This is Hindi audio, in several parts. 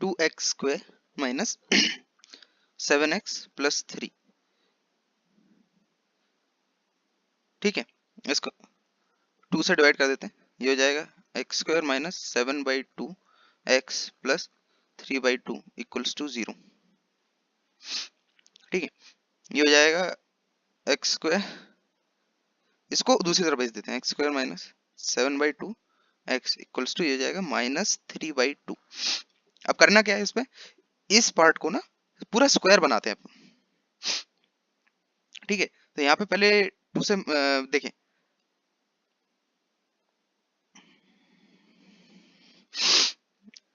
2x² minus 7x+3। ठीक है, इसको 2 से डिवाइड कर देते हैं, ये हो जाएगा x² minus 7/2x+3/2 equals to 0। ठीक है, ये हो जाएगा x², इसको दूसरी तरफ भेज देते हैं, x² minus 7/2x equals to, ये हो जाएगा -3/2। अब करना क्या है, इसमें इस पार्ट को ना पूरा स्क्वायर बनाते हैं अपन। ठीक है, तो यहाँ पे पहले 2 से देखें,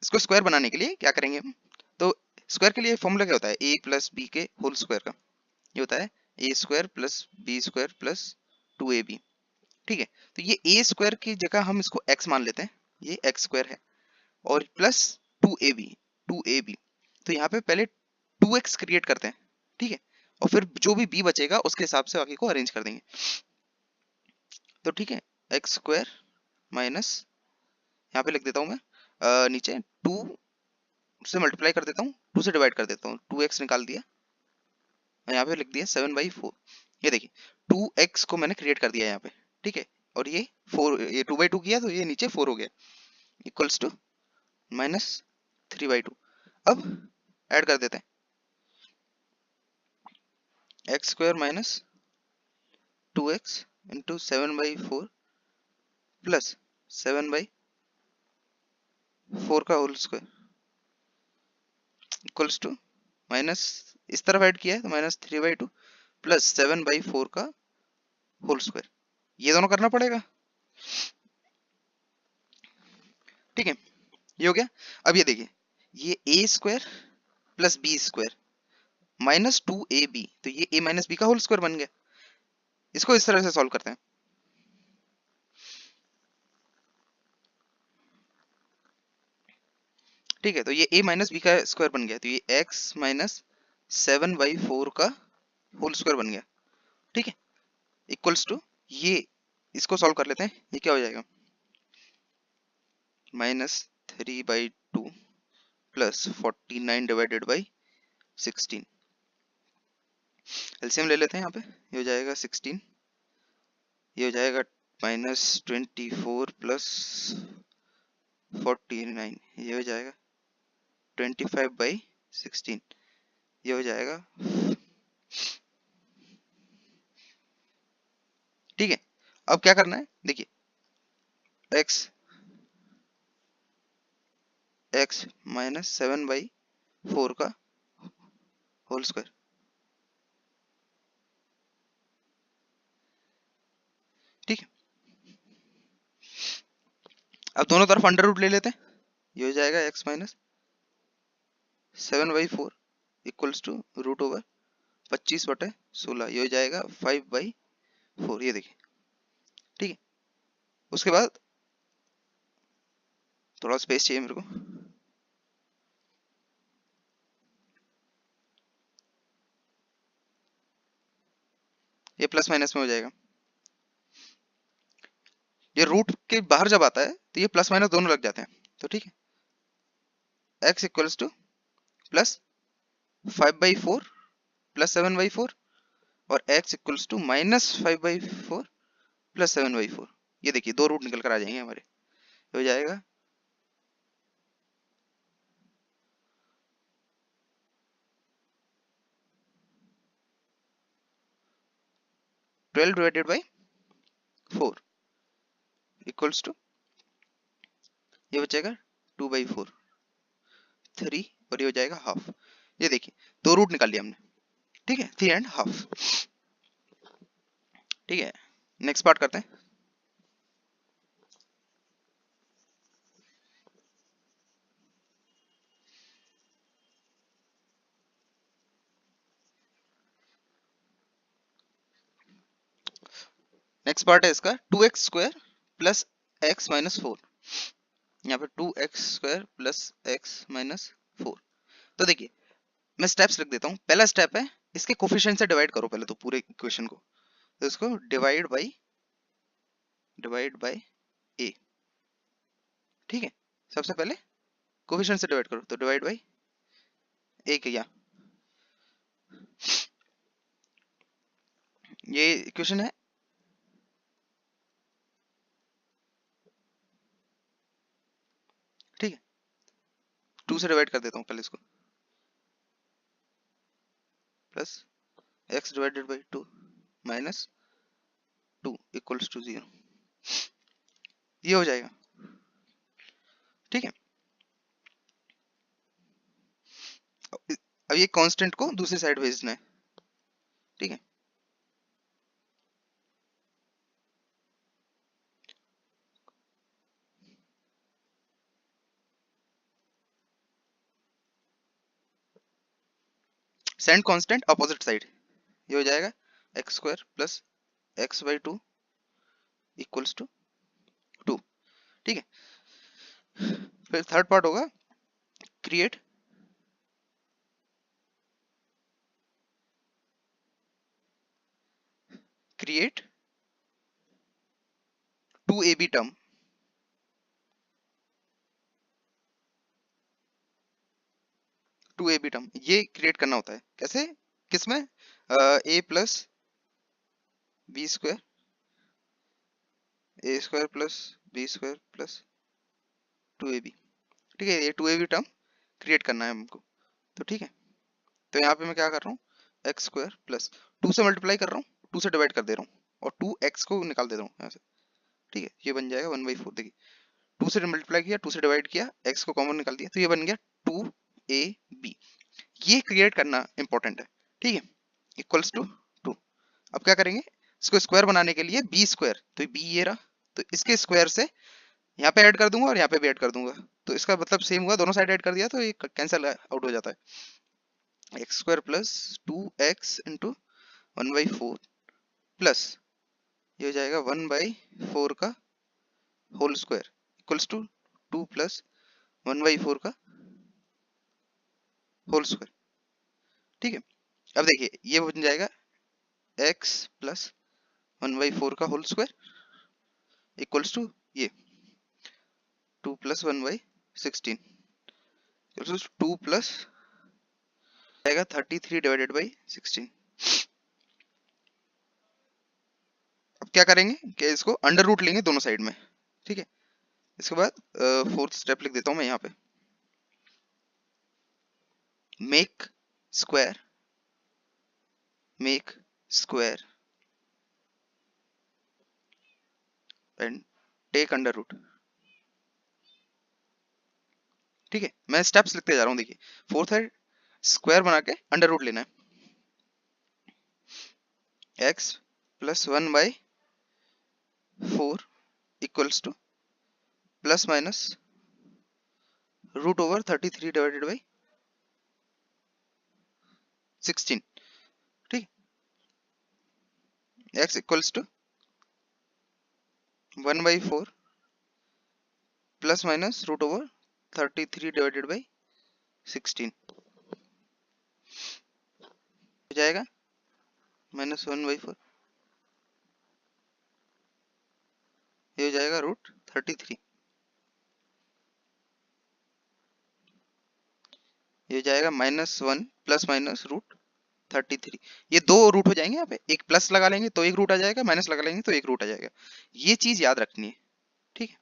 इसको स्क्वायर बनाने के लिए क्या करेंगे हम, तो स्क्वायर के लिए फॉर्मूला क्या होता है, a प्लस बी के होल स्क्वायर का, ये होता है a² plus b² plus 2ab। ठीक है, तो ये a² की जगह हम इसको x मान लेते हैं, ये x² है, और प्लस 2ab। तो यहाँ पे पहले 2x क्रिएट करते हैं। ठीक है, और फिर जो भी b बचेगा उसके हिसाब से बाकी को अरेंज कर देंगे। तो ठीक है, x² माइनस, यहाँ पे लिख देता हूँ मैं, नीचे 2 से मल्टीप्लाई कर देता हूँ, 2 से डिवाइड कर देता हूँ, 2x निकाल दिया, यहाँ पे लिख दिया 7/4। ये देखिए 2x को मैंने क्रिएट कर दिया यहाँ पे। ठीक है, और ये 4, ये 2/2 किया तो ये नीचे 4 हो गया, इक्वल्स टू -3/2। अब ऐड कर देते हैं, x² minus 2x into 7/4 plus 7/4 का whole square equals to minus, इस तरफ ऐड किया है तो -3/2 प्लस 7/4 का होल स्क्वायर, ये दोनों करना पड़ेगा। ठीक है, ये हो गया। अब ये देखिए, ये a² plus b² minus 2ab, तो ये a माइनस बी का होल स्क्वायर बन गया। इसको इस तरह से सॉल्व करते हैं। ठीक है, तो ये a माइनस बी का स्क्वायर बन गया, तो ये x माइनस 7/4 का होल स्क्वायर बन गया। ठीक है, इक्वल्स टू, ये इसको सॉल्व कर लेते हैं, ये क्या हो जाएगा, -3/2 प्लस 49 डिवाइडेड बाई 16। एलसीएम ले लेते हैं यहाँ पे, ये हो जाएगा 16, ये हो जाएगा -24 प्लस 49, ये हो जाएगा 25/16, ये हो जाएगा। ठीक है, अब क्या करना है, देखिए x माइनस 7/4 का होल स्क्वायर। ठीक है, अब दोनों तरफ अंडर रूट ले लेते हैं, ये हो जाएगा x माइनस 7/4 इक्वल्स टू √25/16, ये हो जाएगा 5/4। ये देखिए, ठीक है, उसके बाद थोड़ा स्पेस चाहिए मेरे को, ये प्लस माइनस में हो जाएगा, ये रूट के बाहर जब आता है तो ये प्लस माइनस दोनों लग जाते हैं। तो ठीक है, x equals to plus 5/4 plus 7/4 और x इक्वल्स टू -5/4 प्लस 7/4। ये देखिए, दो रूट निकल कर आ जाएंगे हमारे, हो जाएगा 12 डिवाइडेड बाई 4 इक्वल्स टू, ये बचेगा 2/4 3, और ये हो जाएगा हाफ। ये देखिए, दो रूट निकाल लिया हमने। ठीक है, 3.5। ठीक है, नेक्स्ट पार्ट करते हैं। नेक्स्ट पार्ट है इसका 2x² प्लस x माइनस 4। यहाँ पे 2x² प्लस x माइनस 4। तो देखिए, मैं स्टेप्स लिख देता हूँ। पहला स्टेप है, इसके कोफिशिएंट से डिवाइड करो पहले तो पूरे इक्वेशन को, तो इसको डिवाइड बाय a। ठीक है, सबसे पहले कोफिशिएंट से डिवाइड करो, तो डिवाइड बाई ए किया। ये इक्वेशन है। ठीक है, 2 से डिवाइड कर देता हूँ पहले इसको, plus x divided by 2 minus 2 equals to 0, ये हो जाएगा। ठीक है, अब ये कांस्टेंट को दूसरी साइड भेजना है। ठीक है, सेंड कांस्टेंट अपोजिट साइड, ये हो जाएगा x square plus x by 2 equals to 2। ठीक है, फिर थर्ड पार्ट होगा create create 2ab term, 2ab term ये क्रिएट करना होता है। कैसे, किसमें, a plus B square, a square plus B square plus 2ab। ठीक है, ये 2ab टर्म क्रिएट करना है हमको। तो ठीक है, तो यहाँ पे मैं क्या कर रहा हूँ, एक्स स्क्वायर प्लस 2 से मल्टीप्लाई कर रहा हूँ, 2 से डिवाइड कर दे रहा हूँ और 2x को निकाल दे रहा हूँ यहाँ से। ठीक है, ये बन जाएगा 1/4। देखिए 2 से मल्टीप्लाई किया, 2 से डिवाइड किया, x को कॉमन निकाल दिया, तो ये बन गया 2ab। ये क्रिएट करना इंपॉर्टेंट है। ठीक है, इक्वल्स टू 2। अब क्या करेंगे, इसको स्क्वायर बनाने के लिए बी स्क्वायर, तो b ये रहा, तो इसके स्क्वायर से यहाँ पे ऐड कर दूंगा और यहाँ पे भी ऐड कर दूंगा, तो इसका मतलब सेम हुआ, दोनों साइड ऐड कर दिया तो ये कैंसिल आउट हो जाता है। X square plus 2x into 1/4 plus ये हो जाएगा 1/4 का whole square equals to 2 plus 1/4 का होल स्क्वायर। ठीक है, अब देखिए ये बन जाएगा x प्लस 1/4 का होल स्क्वायर इक्वल्स टू ये 2 प्लस 1/16 2 प्लस आएगा 33 डिवाइडेड बाई 16। अब क्या करेंगे कि इसको अंडर रूट लेंगे दोनों साइड में। ठीक है, इसके बाद फोर्थ स्टेप लिख देता हूं मैं यहाँ पे, make square and take under root. ठीक है, मैं स्टेप्स लिखते जा रहा हूँ। देखिए फोर्थ है स्क्वायर बना के अंडर रूट लेना है, x plus 1/4 equals to plus minus root over 33 divided by 16। ठीक, x equals to 1/4 plus minus root over 33 divided by 16 हो जाएगा -1/4, ये हो जाएगा रूट 33, ये हो जाएगा -1 प्लस माइनस रूट 33। ये दो रूट हो जाएंगे, यहाँ पे एक प्लस लगा लेंगे तो एक रूट आ जाएगा, माइनस लगा लेंगे तो एक रूट आ जाएगा। ये चीज याद रखनी है। ठीक है,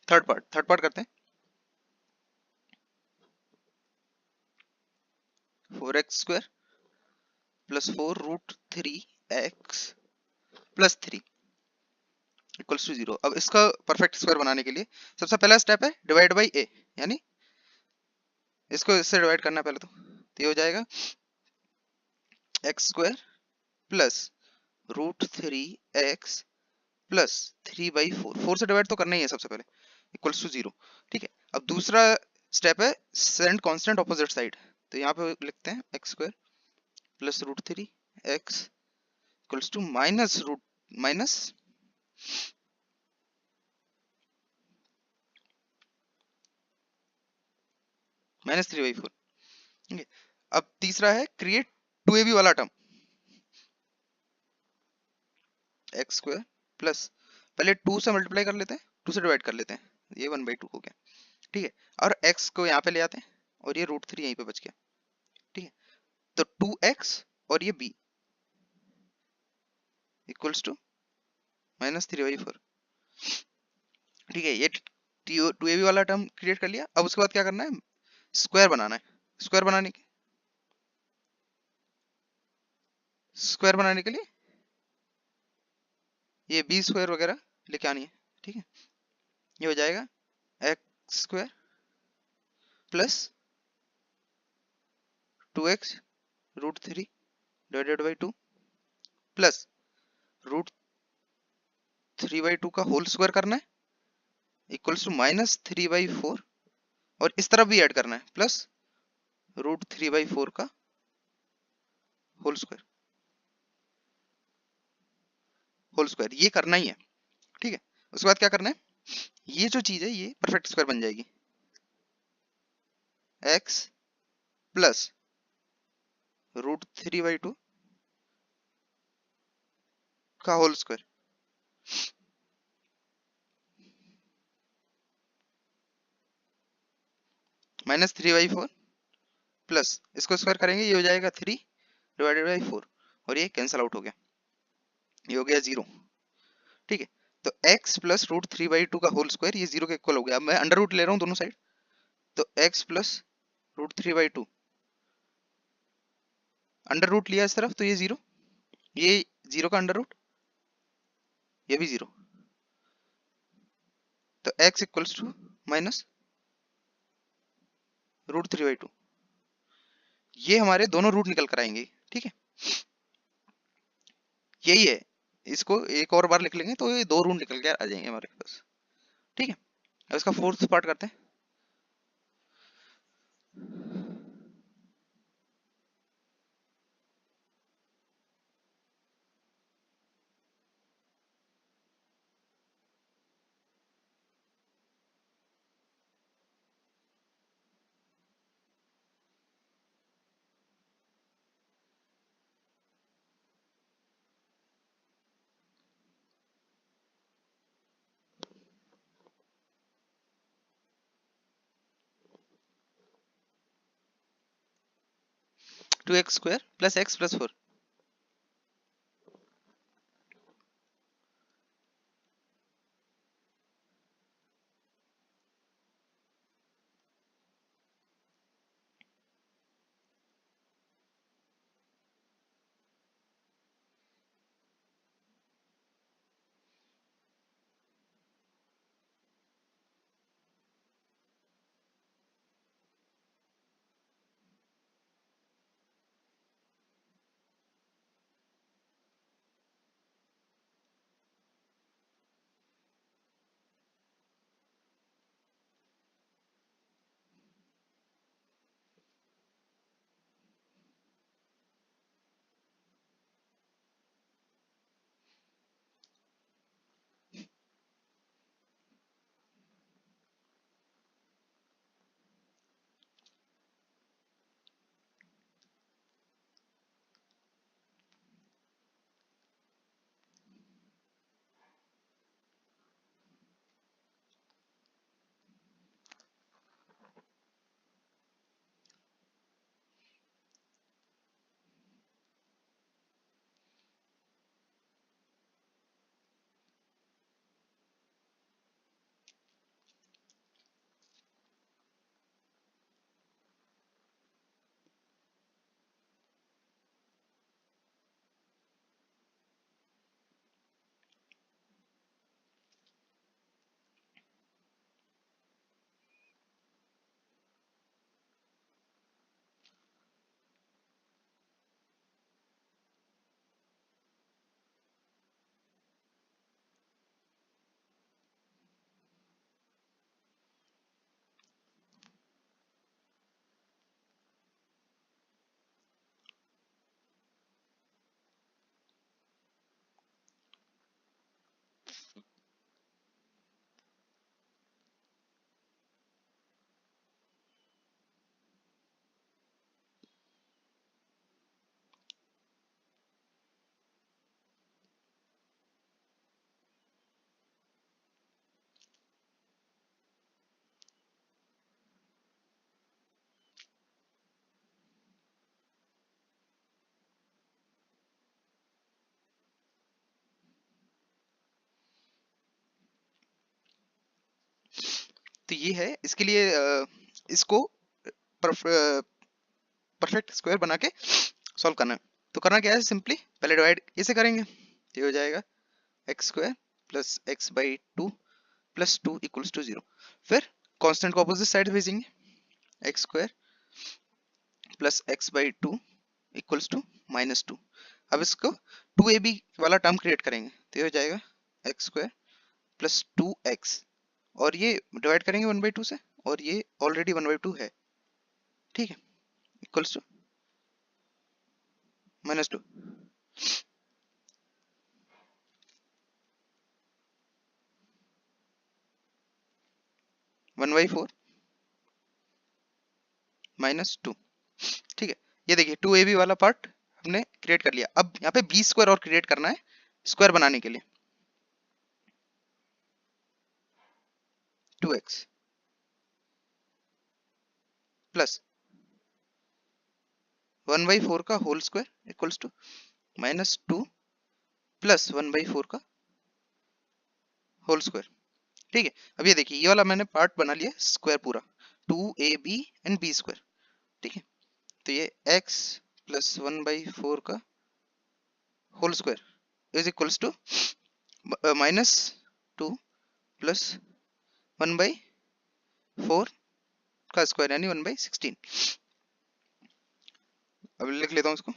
थर्ड पार्ट करते हैं। 4x square plus 4 root 3x plus 3 equals to 0। अब इसका परफेक्ट स्क्वायर बनाने के लिए सबसे पहला स्टेप है डिवाइड बाई a, यानी इसको इससे डिवाइड करना है पहले, तो ये हो जाएगा x square plus root 3x plus 3/4, 4 से डिवाइड तो करना ही है सबसे पहले, इक्वल्स टू 0। ठीक है, अब दूसरा स्टेप है सेंड कांस्टेंट ऑपोजिट साइड, तो यहाँ पे लिखते हैं x square plus root 3x equals to minus -3/4। ठीक है, अब तीसरा है क्रिएट 2ab वाला टर्म एक्स स्क्वायर प्लस, पहले 2 से मल्टीप्लाई कर लेते हैं, 2 से डिवाइड कर लेते हैं, ये 1/2 हो गया, ठीक है। और x को यहाँ पे ले आते हैं और ये √3 यहीं पे बच गया, ठीक है। तो 2x और ये b इक्वल्स टू -3/4, ठीक है। ये 2ab वाला टर्म क्रिएट कर लिया। अब उसके बाद क्या करना है, स्क्वायर बनाना है। स्क्वायर बनाने के स्क्वायर बनाने के लिए ये b स्क्वायर वगैरह लेके आनी है, ठीक है। ये हो जाएगा x square plus 2x √3 divided by 2 plus √3/2 का होल स्क्वायर करना है इक्वल्स टू -3/4, और इस तरफ भी ऐड करना है प्लस √3/4 का होल स्क्वायर ये करना ही है, ठीक है। उसके बाद क्या करना है, ये जो चीज है ये परफेक्ट स्क्वायर बन जाएगी, x प्लस √3/2 का होल स्क्वायर -3/4 प्लस इसको स्क्वायर करेंगे, ये हो जाएगा 3/4 और ये कैंसल आउट हो गया, ये हो गया 0, ठीक है। तो x प्लस √3/2 का होल स्क्वायर ये 0 के इक्वल हो गया। अब मैं अंडर रूट ले रहा हूँ दोनों साइड, तो x प्लस √3/2 अंडर रूट लिया इस तरफ तो ये 0, ये 0 का अंडर रूट, ये भी 0, तो x इक्वल्स टू माइनस √3/2, ये हमारे दोनों रूट निकल कर आएंगे, ठीक है। यही है, इसको एक और बार लिख लेंगे तो ये 2 रूट निकल के आ जाएंगे हमारे पास, ठीक है। अब इसका फोर्थ पार्ट करते हैं। 2x square plus x plus 4, तो ये है, इसके लिए इसको परफेक्ट स्क्वायर बना के सॉल्व करना है। तो करना क्या है, सिंपली पहले डिवाइड इसे करेंगे, तो ये हो जाएगा x square plus x by two plus two equals to 0। फिर कांस्टेंट को अपोजिट साइड भेजेंगे, x square plus x by two equals to minus two. अब इसको 2ab वाला टर्म क्रिएट करेंगे, तो ये हो जाएगा x square plus two x, और ये डिवाइड करेंगे 1/2 से, और ये ऑलरेडी 1/2 है, ठीक है, इक्वल्स टू -2। 1/4 -2, ठीक है। ये देखिए 2ab वाला पार्ट हमने क्रिएट कर लिया। अब यहाँ पे बी स्क्वायर और क्रिएट करना है स्क्वायर बनाने के लिए, 2x प्लस 1/4 का whole square equals to -2 plus 1/4 का होल स्क्वायर, ठीक है। अब ये देखिए ये वाला मैंने पार्ट बना लिया स्क्वायर पूरा, 2ab एंड बी स्क्वायर, ठीक है। तो ये x प्लस 1/4 का whole square is equals to -2 plus 1/4 का स्क्वायर यानी 1/16। अब लिख लेता हूँ इसको,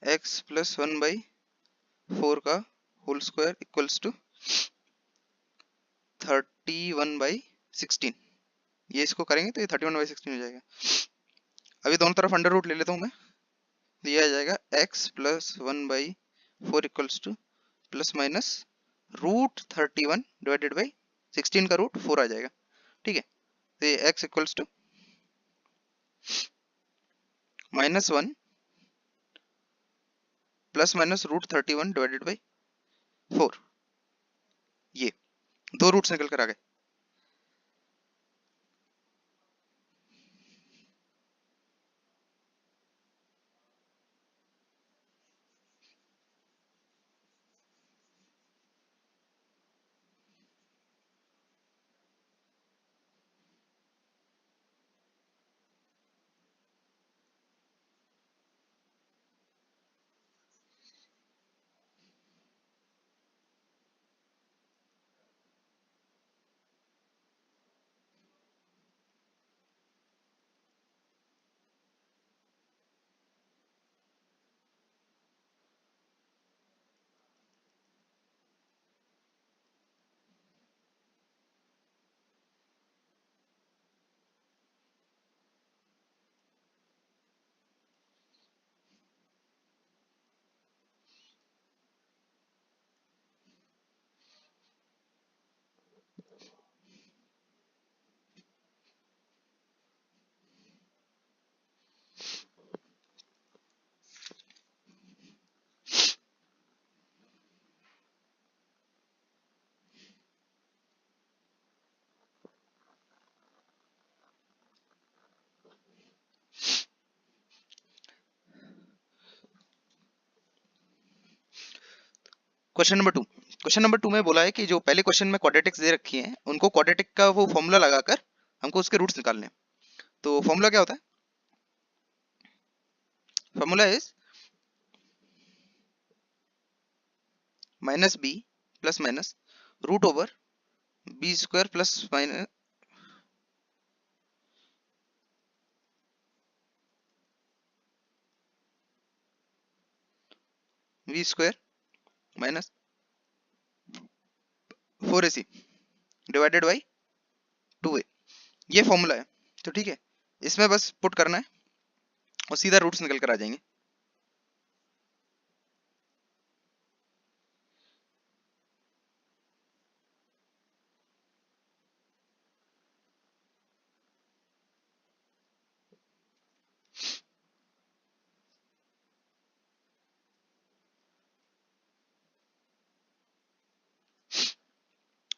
x प्लस 1/4 का होल स्क्वायर इक्वल्स टू 31/16। ये इसको करेंगे तो ये 31/16 हो जाएगा। अभी दोनों तरफ अंडर रूट ले लेता हूँ मैं, तो ये आ जाएगा x plus 1/4 equals to plus minus √31 divided by 16 का रूट 4 आ जाएगा, ठीक है। तो ये x equals to -1 plus minus √31 divided by 4, ये दो रूट्स निकल कर आ गए। क्वेश्चन नंबर 2 में बोला है कि जो पहले क्वेश्चन में क्वाड्रेटिक्स दे रखी है उनको क्वाड्रेटिक का वो फॉर्मूला लगाकर हमको उसके रूट्स निकालने हैं। तो फॉर्मूला क्या होता है, formula is -b plus minus root over b square plus minus b square minus 4ac divided by 2a, ये फॉर्मूला है। तो ठीक है, इसमें बस पुट करना है और सीधा रूट्स निकल कर आ जाएंगे।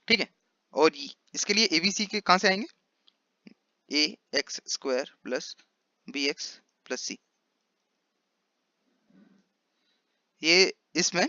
ठीक है, और इसके लिए एबीसी के कहां से आएंगे, A X square plus B X plus C, ये इसमें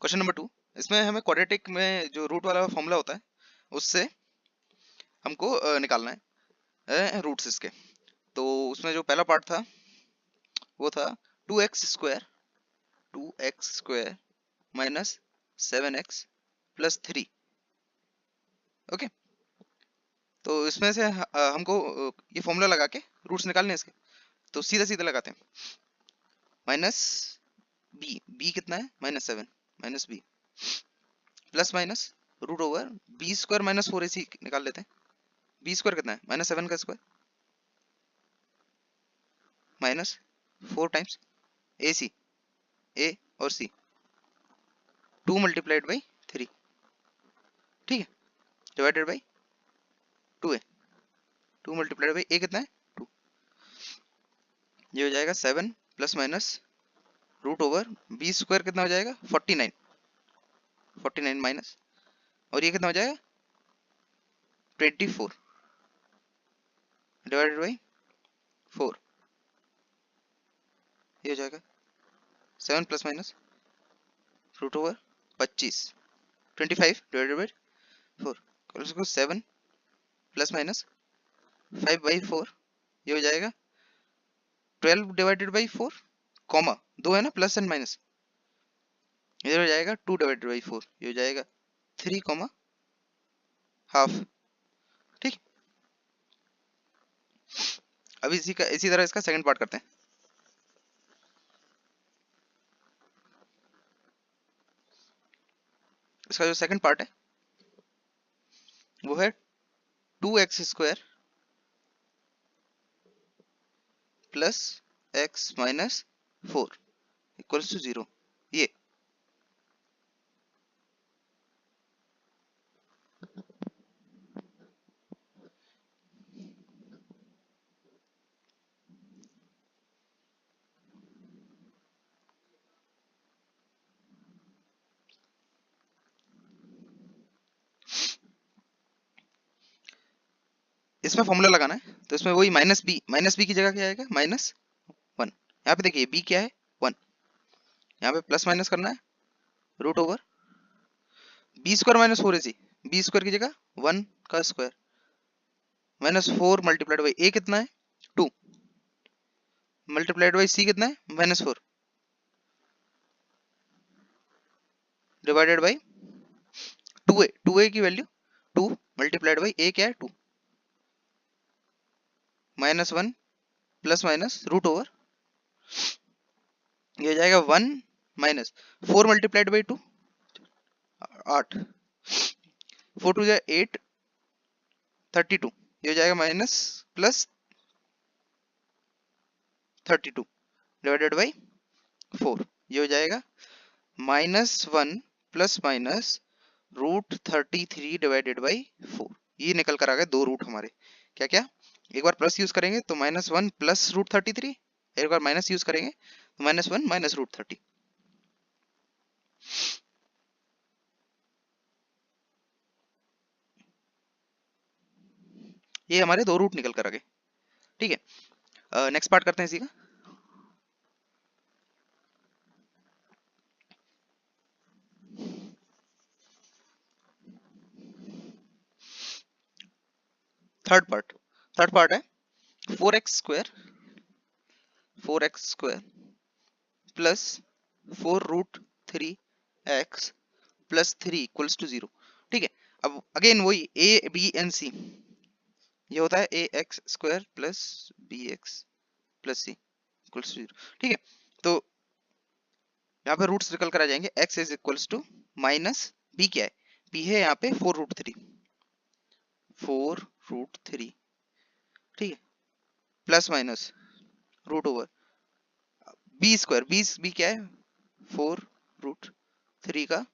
क्वेश्चन नंबर 2, इसमें हमें क्वाड्रेटिक में जो रूट वाला फॉर्मूला होता है उससे हमको निकालना है रूट्स इसके। तो उसमें जो पहला पार्ट था वो था 2x square minus 7x plus 3। Okay, तो इसमें से हमको ये फॉर्मूला लगा के रूट्स निकालने हैं इसके। तो सीधा सीधा लगाते हैं, माइनस बी कितना है, -7 minus b plus minus root over b square minus 4ac निकाल लेते हैं। बी स्क्वायर कितना है, -7 का square minus 4 times ac, a और c, 2 मल्टीप्लाइड बाई 3, ठीक है, divided by 2a, 2 multiplied by a कितना है 2, ये हो जाएगा 7 plus minus root over b square कितना हो जाएगा 49, 49 माइनस, और ये कितना हो जाएगा 24 डिवाइडेड बाई 4, ये हो जाएगा 7 plus minus root over 25, 25 divided by 4, उसको 7 प्लस माइनस 5/4, ये हो जाएगा 12 डिवाइडेड बाई 4, कॉमा 2 है ना, प्लस एंड माइनस, इधर हो जाएगा 2 डिवाइडेड बाई 4, ये हो जाएगा 3 कॉमा हाफ, ठीक। अभी इसी तरह इसका सेकंड पार्ट करते हैं। इसका जो सेकंड पार्ट है वो है 2x square plus x minus 4 equals to 0। ये इसमें फॉर्मूला लगाना है, तो इसमें वही माइनस बी की जगह क्या आएगा, -1। यहाँ पे देखिए b क्या है 1, यहाँ पे प्लस माइनस करना है root over b square minus 4ac, b square की जगह 1 का square minus 4 multiplied by a कितना है 2 मल्टीप्लाइड बाई c कितना है -4 डिवाइडेड बाई 2a की वैल्यू 2 मल्टीप्लाइड बाई a क्या है 2 -1 प्लस माइनस रूट ओवर, ये हो जाएगा 1 माइनस 4 मल्टीप्लाइड बाई 2 8, 4 टू 8 32, ये हो जाएगा माइनस प्लस 32 डिवाइडेड बाई 4, ये हो जाएगा -1 plus minus root 33 divided by 4। ये निकल कर आ गए दो रूट हमारे, क्या क्या, एक बार प्लस यूज करेंगे तो -1 प्लस रूट 33, एक बार माइनस यूज करेंगे तो -1 माइनस रूट 30। ये हमारे दो रूट निकल कर आ गए, ठीक है। नेक्स्ट पार्ट करते हैं इसी का। थर्ड पार्ट है 4x square plus 4 root 3x plus 3 equals to 0, ठीक है। अब अगेन वही a b एंड c, ये होता है ax square plus bx plus c equals to 0, ठीक है। तो यहाँ पे रूट्स निकल कर आ जाएंगे, x is equals to minus b, क्या है b है यहाँ पे 4 रूट 3, ठीक है, plus minus root over b square, b क्या है 4 रूट 3 का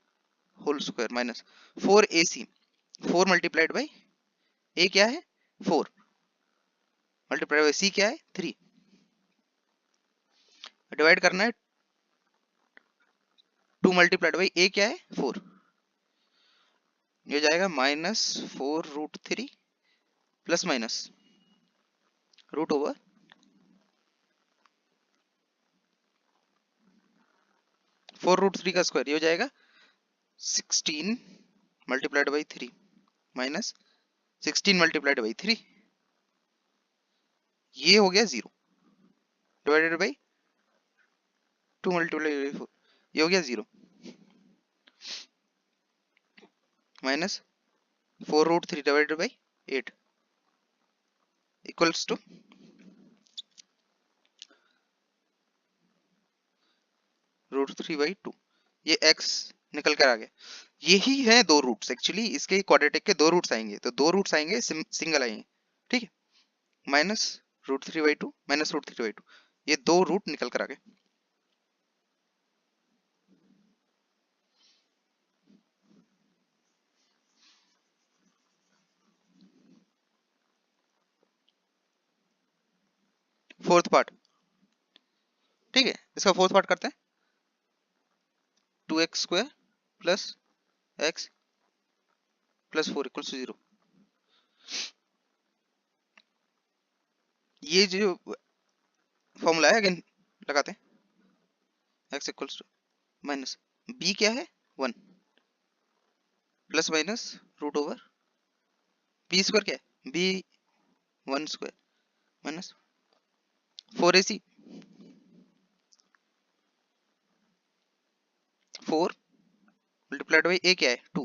whole square minus 4ac, 4 multiplied by a क्या है 4 मल्टीप्लाइड बाई c क्या है 3, डिवाइड करना है 2 मल्टीप्लाइड बाई a क्या है 4, ये जाएगा -4 root 3 plus minus root over 4 root 3 का स्क्वायर, ये हो जाएगा 16 multiplied by 3 minus 16 multiplied by 3, ये हो गया 0 डिवाइडेड बाई 2 मल्टीप्लाइड बाई 4, ये हो गया 0 minus 4 root 3 divided by 8 equals to root 3 by 2, ये x निकल कर आ गया। यही है दो रूट्स, एक्चुअली इसके क्वाड्रेटिक के दो रूट्स आएंगे, तो दो रूट्स आएंगे सिंगल आएंगे, ठीक है। Minus root 3 by 2 minus root 3 by 2, ये दो रूट निकल कर आ गए। फोर्थ पार्ट, ठीक है, इसका फोर्थ पार्ट करते हैं। 2x square plus x plus 4 equals to 0। ये जो फॉर्मूला है अगेन लगाते हैं, x equals to minus b क्या है 1 plus minus root over b square क्या है b 1 square minus 4ac 4 multiplied by a क्या है 2,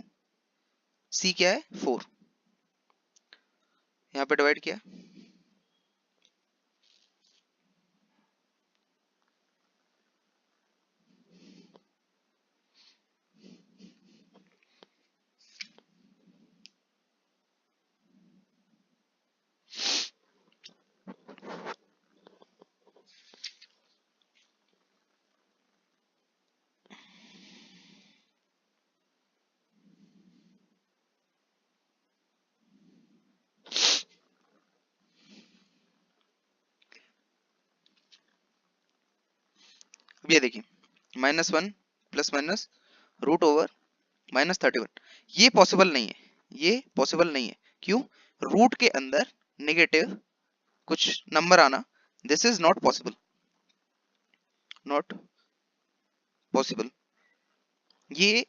c क्या है 4, यहाँ पे डिवाइड किया, अब ये देखिए -1 प्लस माइनस रूट ओवर -31, ये पॉसिबल नहीं है, ये पॉसिबल नहीं है। क्यों? रूट के अंदर नेगेटिव कुछ नंबर आना, this is not possible, not possible. ये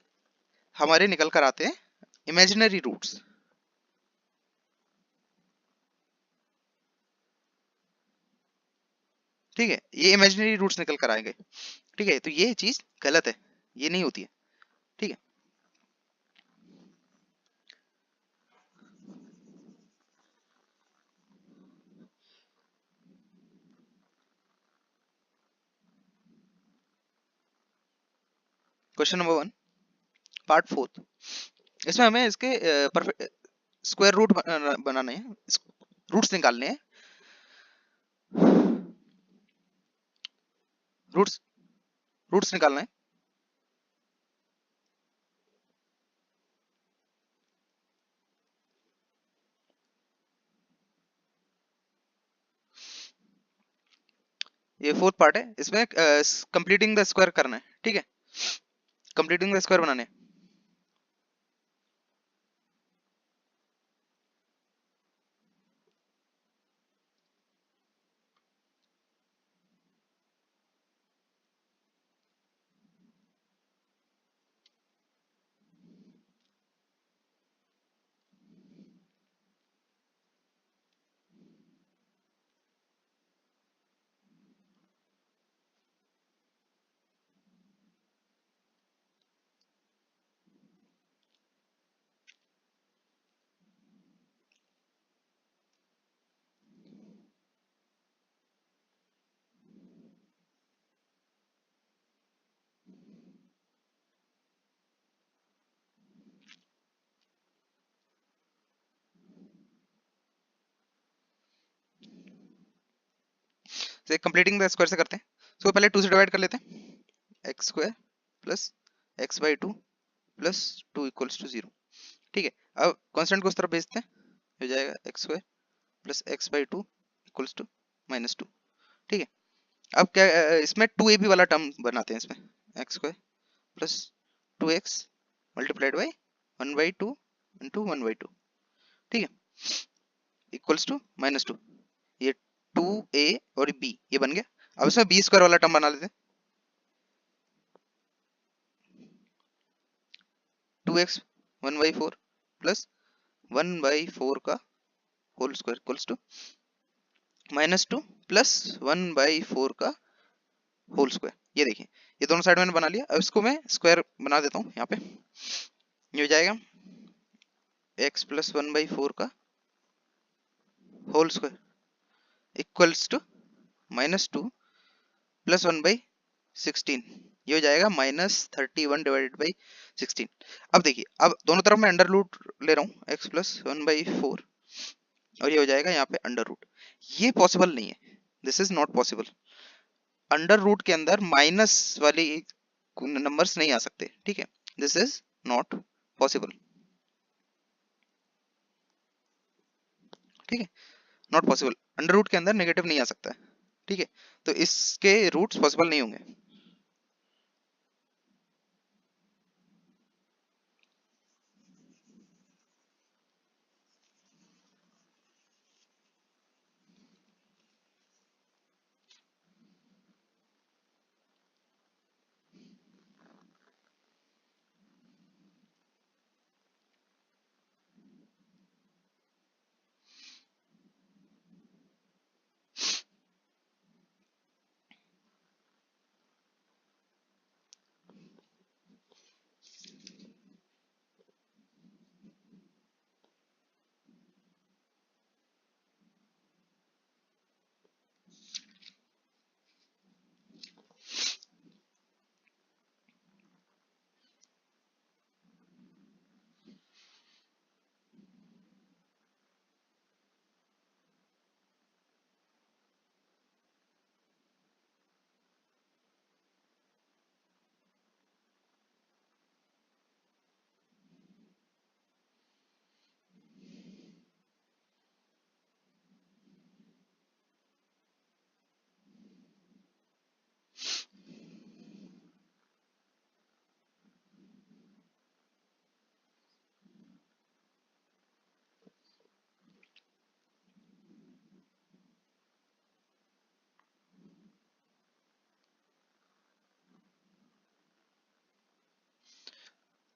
हमारे निकल कर आते हैं इमेजिनरी रूट्स, ठीक है, ये इमेजिनरी रूट्स निकल कर आएंगे, ठीक है, तो ये चीज गलत है, ये नहीं होती है, ठीक है। क्वेश्चन नंबर 1 पार्ट 4, इसमें हमें इसके परफेक्ट स्क्वायर रूट बनाने हैं, रूट्स निकालने हैं, रूट्स रूट्स निकालना है। ये फोर्थ पार्ट है, इसमें कंप्लीटिंग द स्क्वायर करना है, ठीक है, कंप्लीटिंग द स्क्वायर बनाने हैं। कंप्लीटिंग द स्क्वायर से करते हैं, तो पहले 2 से डिवाइड कर लेते हैं, x square plus x by 2 plus 2 equals to 0, ठीक है। अब कांस्टेंट को उस तरफ भेजते हैं, हो जाएगा x square plus x by 2 equals to -2, ठीक है। अब क्या इसमें 2ab वाला टर्म बनाते हैं, इसमें x square plus 2x multiplied by 1/2 into 1/2, ठीक है, इक्वल्स टू -2, ये 2a और b ये बन गया। अब इसमें b स्क्वायर वाला टर्म बना लेते हैं, 2x 1/4 प्लस 1/4 का whole square equals to -2 plus 1/4 का होल स्क्वायर। ये देखिए ये दोनों साइड मैंने बना लिया। अब इसको मैं स्क्वायर बना देता हूँ यहाँ पे। ये हो जाएगा x प्लस 1/4 का whole square equals to -2 plus 1/16। ये हो जाएगा -31 डिवाइडेड बाई 16। अब देखिए अब दोनों तरफ मैं अंडर रूट ले रहा हूँ x प्लस 1/4 और ये हो जाएगा यहाँ पे अंडर रूट। ये पॉसिबल नहीं है, this is not possible. Under root के अंदर माइनस वाली नंबर्स नहीं आ सकते, ठीक है, दिस इज नॉट पॉसिबल, ठीक है, नॉट पॉसिबल। अंडर रूट के अंदर नेगेटिव नहीं आ सकता है, ठीक है, तो इसके रूट्स पॉसिबल नहीं होंगे।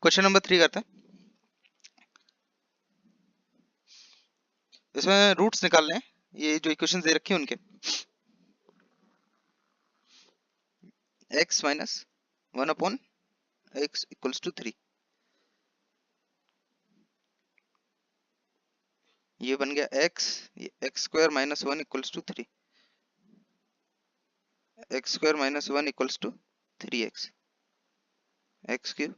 क्वेश्चन नंबर 3 करते हैं। इसमें रूट्स निकालने हैं, ये जो इक्वेशन दे रखे हैं उनके। x minus 1/x equals to 3, ये बन गया x, ये x² minus 1 equals to 3, x² minus 1 equals to 3x, x³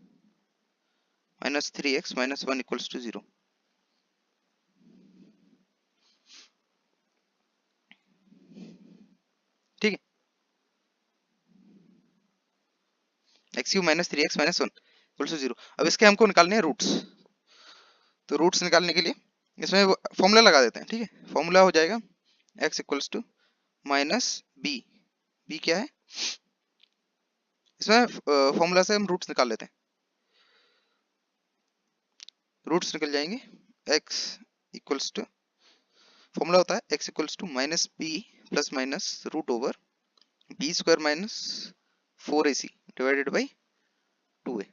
minus 3x minus 1 equals to 0। ठीक है, x³ minus 3x minus 1 equals to 0। अब इसके हमको निकालने हैं रूट्स, तो रूट्स निकालने के लिए इसमें फॉर्मूला लगा देते हैं, ठीक है। फॉर्मूला हो जाएगा x equals to minus b, b क्या है, इसमें फॉर्मूला से हम रूट्स निकाल लेते हैं। रूट्स निकल जाएंगे, x इक्वल्स टू, फॉर्मूला होता है x equals to minus b plus minus root over b² minus 4ac divided by 2a,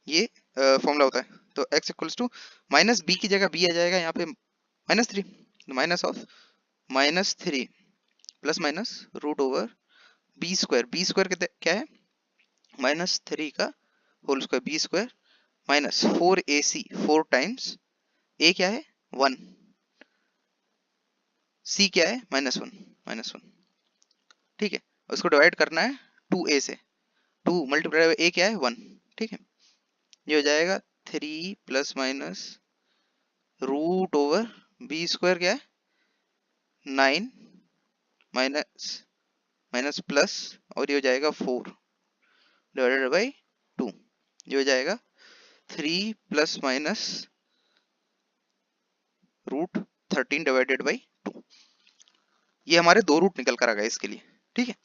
ये फॉर्मूला होता है। तो x equals to minus b की जगह b आ जाएगा यहाँ पे -3, minus of -3 plus minus root over b² क्या है, -3 का whole square, b² minus 4ac, 4 times a क्या है 1, c क्या है -1, ठीक है। उसको डिवाइड करना है 2a से, 2 मल्टीप्लाई बाय a क्या है 1, ठीक है। ये हो जाएगा 3 plus minus root over b² क्या है 9 माइनस माइनस प्लस, और ये हो जाएगा 4 डिवाइडेड बाई 2, ये हो जाएगा 3 plus minus root 13 divided by 2। ये हमारे दो रूट निकल कर आ गए इसके लिए, ठीक है।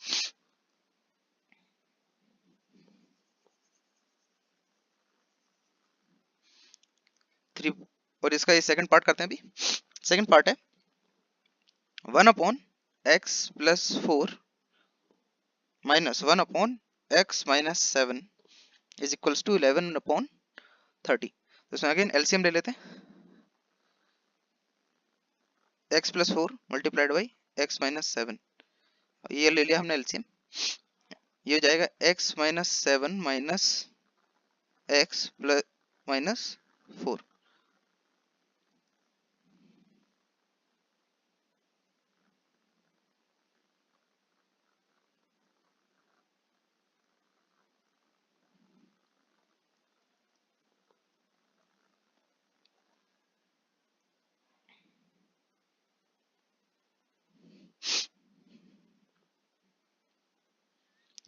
थ्री, और इसका ये सेकंड पार्ट करते हैं अभी। सेकंड पार्ट है 1/x plus 4 minus 1/x minus 7 is equals to 11/30। तो इसमें अगेन एलसीएम ले लेते हैं, x plus 4 multiplied by x minus 7, ये ले लिया हमने एलसीएम। ये हो जाएगा x minus 7 minus x plus minus 4,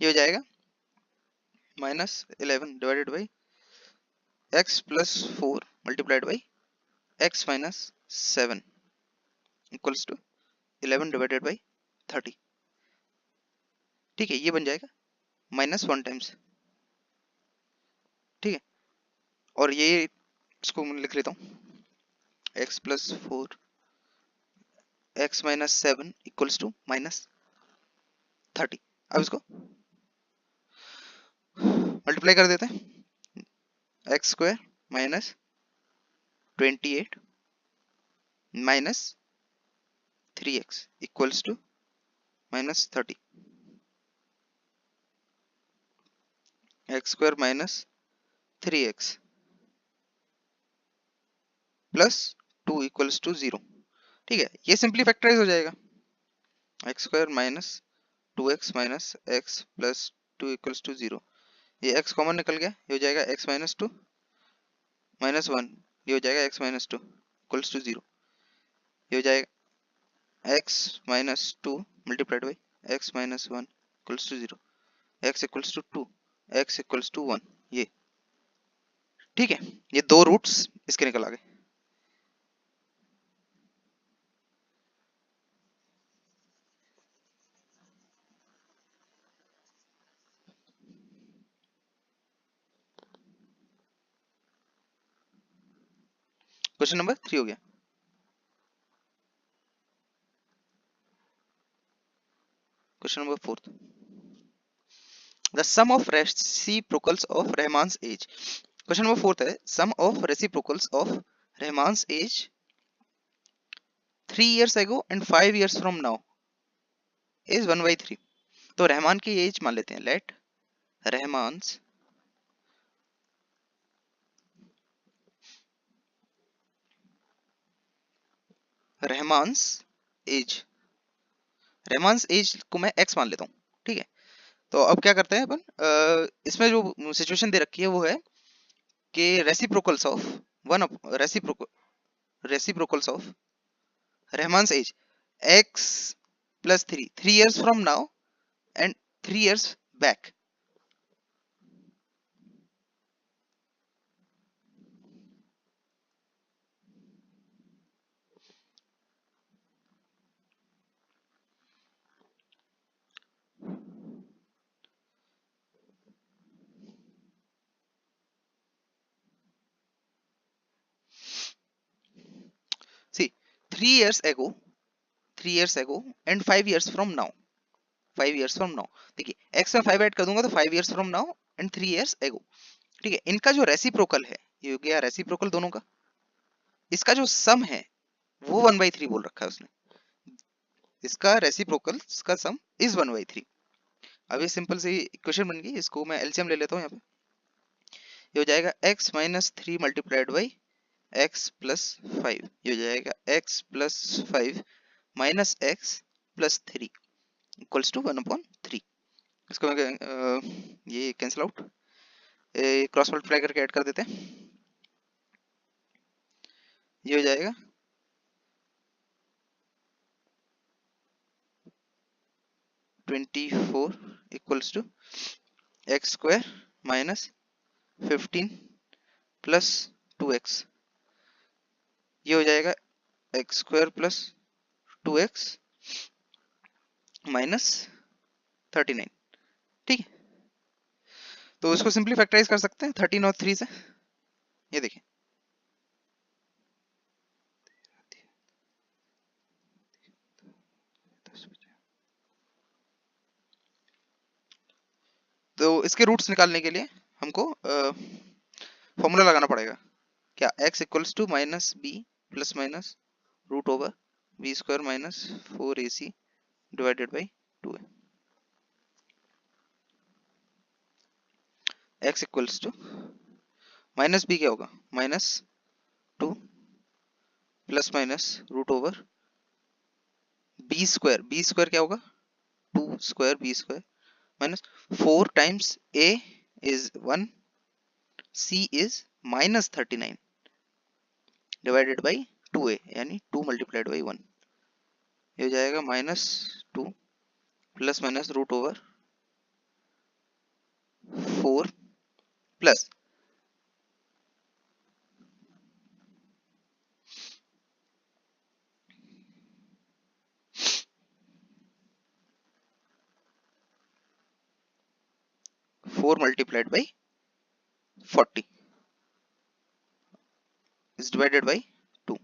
ये हो जाएगा minus 11 divided by x plus 4 multiplied by x minus 7 equals to 11 divided by 30। ठीक है, ये बन जाएगा माइनस 1 टाइम्स। ठीक है, और ये इसको मैं लिख लेता हूँ x plus 4 x minus 7 equals to minus 30। अब इसको मल्टीप्लाई कर देते हैं, x square minus 28 minus 3x equals to minus 30, x square minus 3x plus 2 equals to 0। ठीक है, ये सिंपली फैक्टराइज हो जाएगा, x square minus 2x minus x plus 2 equals to 0। ये x कॉमन निकल गया, ये हो जाएगा x माइनस 2 माइनस 1, ये हो जाएगा x माइनस 2 इक्वल्स टू 0। ये हो जाएगा x minus 2 multiplied by x minus 1 equals to 0, x equals to 2, x equals to 1। ये ठीक है, ये दो रूट्स इसके निकल आ गए। क्वेश्चन नंबर 3 हो गया। Question number 4, the sum of reciprocals of Rahman's age. Question number 4 है, sum of reciprocals of Rahman's age 3 years ago and 5 years from now is 1/3। तो रहमान की एज मान लेते हैं, लेट रहमान्स रहमान्स एज, रहमान्स एज को मैं x मान लेता हूँ। ठीक है, तो अब क्या करते हैं अपन, इसमें जो सिचुएशन दे रखी है वो है कि reciprocals of one reciprocals of Rahman's age x plus 3 years from now and 3 years back। See, 3 years ago, 3 years ago and 5 years from now, 5 years from now। देखिए x में 5 ऐड कर दूंगा तो 5 years from now and 3 years ago। ठीक है, इनका जो रेसिप्रोकल है, ये हो गया रेसिप्रोकल दोनों का, इसका जो सम है वो 1/3 बोल रखा है उसने, इसका रेसिप्रोकल का सम इज 1/3। अब ये सिंपल सी इक्वेशन बन गई, इसको मैं एलसीएम ले लेता हूँ यहाँ पे। ये हो जाएगा x minus 3 multiplied by x plus 5, ये हो जाएगा x plus 5 minus x plus 3 equals to 1/3। इसको ये कैंसिल आउट, क्रॉस मल्टीप्लाई करके ऐड कर देते हैं, ये हो जाएगा 24 equals to x square minus 15 plus 2x, ये हो जाएगा x square plus 2x minus 39। ठीक है, तो इसको सिंपली फैक्टराइज कर सकते हैं 13 और 3 से। ये देखिए, तो इसके रूट्स निकालने के लिए हमको फॉर्मूला लगाना पड़ेगा। क्या x equals to minus b plus minus root over b square minus 4ac divided by 2a। x equals to minus b क्या होगा, minus 2 plus minus root over b square क्या होगा, 2 square b square minus 4 times a is 1, c is minus 39 divided by 2a यानी 2 मल्टीप्लाइड बाई 1। ये हो जाएगा minus 2 plus minus root over 4 plus 4 multiplied by 40 is divided by 2।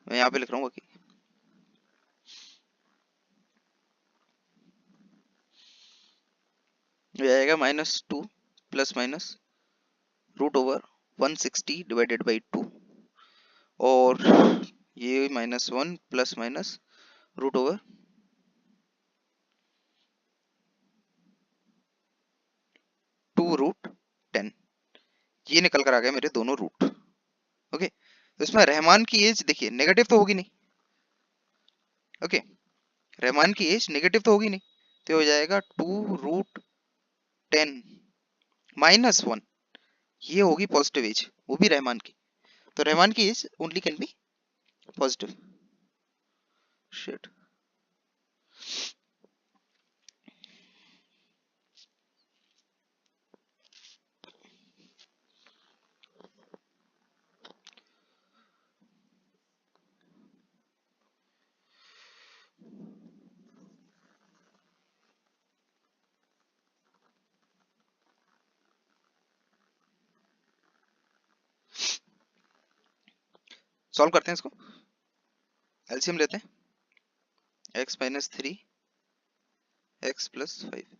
मैं यहाँ पे लिख रहा हूँ कि ये आएगा minus 2 plus minus root over 160 divided by 2 और ये minus 1 plus minus root over 2 root 10। ये निकल कर आ गया मेरे दोनों रूट। ओके, तो इसमें रहमान की एज देखिए नेगेटिव तो होगी नहीं। ओके, रहमान की एज नेगेटिव तो होगी नहीं, तो हो जाएगा 2 रूट 10 माइनस 1, ये होगी पॉजिटिव एज, वो भी रहमान की। तो रहमान की age only can be positive. Shit, solve करते हैं इसको, एलसीएम लेते हैं, x minus 3 x plus 5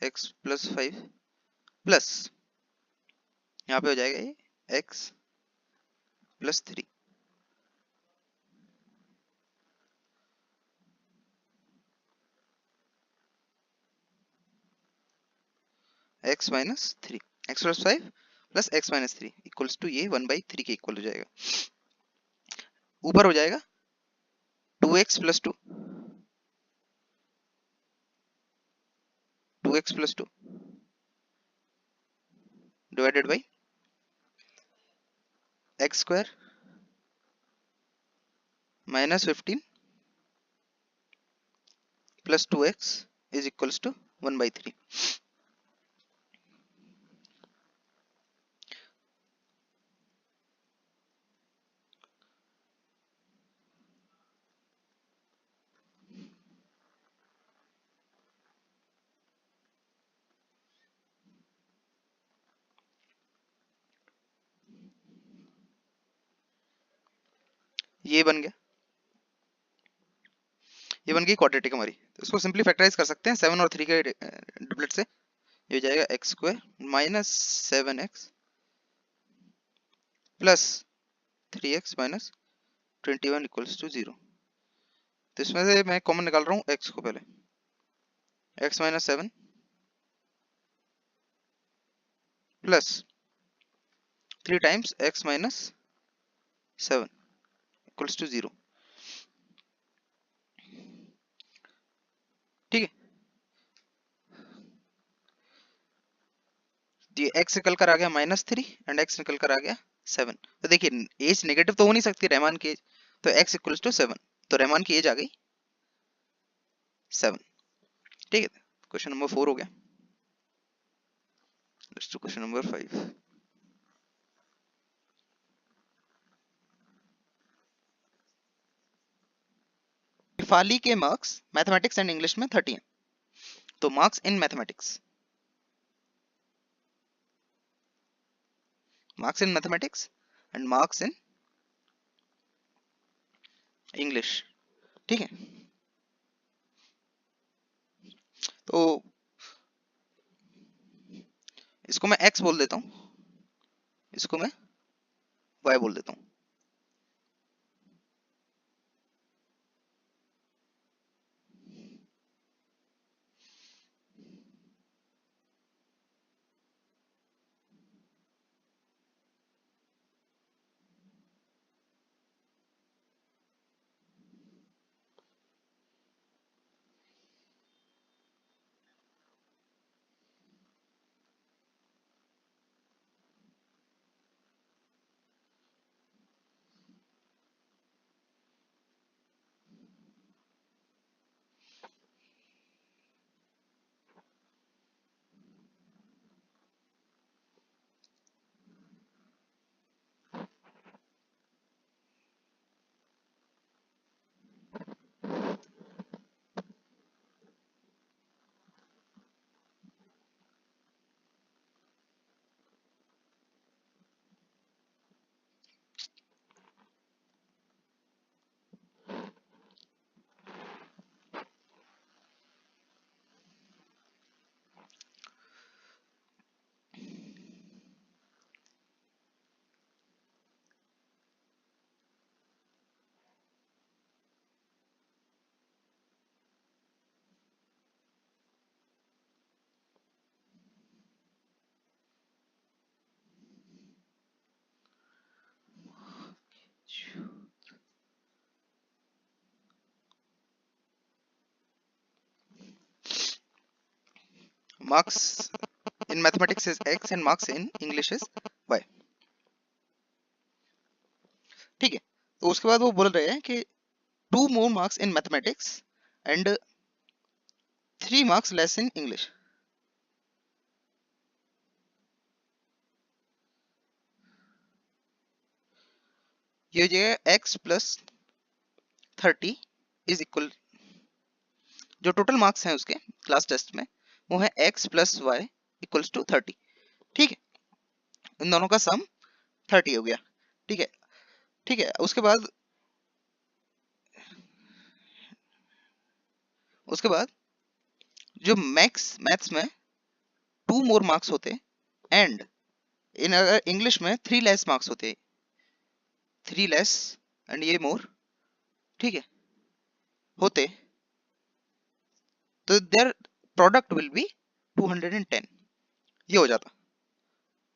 x plus 5 plus यहाँ पे हो जाएगा ये x plus 3 x minus 3 x plus 5 plus x minus 3 equals to ये 1/3 के इक्वल हो जाएगा। ऊपर हो जाएगा 2x plus 2 2x plus 2 divided by x square minus 15 plus 2x is equals to 1/3। ये बन गया, ये बन गई क्वाड्रेटिक हमारी। तो इसको सिंपली फैक्टराइज कर सकते हैं 7 और 3 के डुप्लेट से। ये हो जाएगा x square minus 7x plus 3x minus 21 equals to 0। तो इसमें से मैं कॉमन निकाल रहा हूँ x को पहले, x minus 7 plus 3 times x minus 7 equals to 0। ठीक है, ये x निकल कर आ गया -3 एंड x निकल कर आ गया 7। तो देखिए एज नेगेटिव तो हो नहीं सकती रहमान की एज, तो x इक्वल्स टू 7, तो रहमान की एज आ गई 7। ठीक है, क्वेश्चन नंबर 4 हो गया। Let's do question number 5। Shefali के मार्क्स मैथमेटिक्स एंड इंग्लिश में 30 हैं, तो marks in mathematics, marks in mathematics and marks in English. ठीक है, तो इसको मैं x बोल देता हूँ, इसको मैं y बोल देता हूँ। Marks in mathematics is x and marks in English is y। ठीक है, तो उसके बाद वो बोल रहे हैं कि 2 more marks in mathematics and 3 marks less in English। ये हो जाएगा x प्लस 30 इज इक्वल, जो टोटल मार्क्स हैं उसके क्लास टेस्ट में वो है x plus y equals to 30। ठीक है, इन दोनों का सम 30 हो गया। ठीक है, ठीक है, उसके बाद जो मैथ्स में 2 मोर मार्क्स होते एंड इन अगर इंग्लिश में 3 लेस मार्क्स होते, 3 लेस एंड ये मोर, ठीक है, होते, तो देयर प्रोडक्ट विल बी 210, ये हो जाता।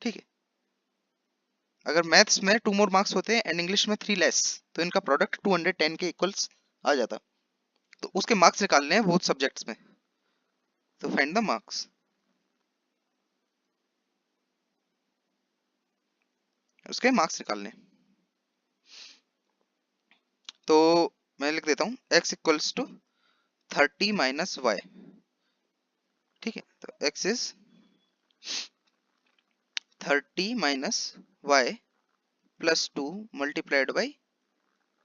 ठीक है, अगर मैथ्स में 2 मोर मार्क्स होते एंड इंग्लिश में 3 लेस, तो इनका प्रोडक्ट 210 के इक्वल्स आ जाता। तो उसके मार्क्स निकालने हैं बोथ सब्जेक्ट्स में, तो फाइंड द मार्क्स। उसके मार्क्स निकालने, तो मैं लिख देता हूँ x equals to 30 minus y. ठीक है, तो x is 30 minus y plus 2 multiplied by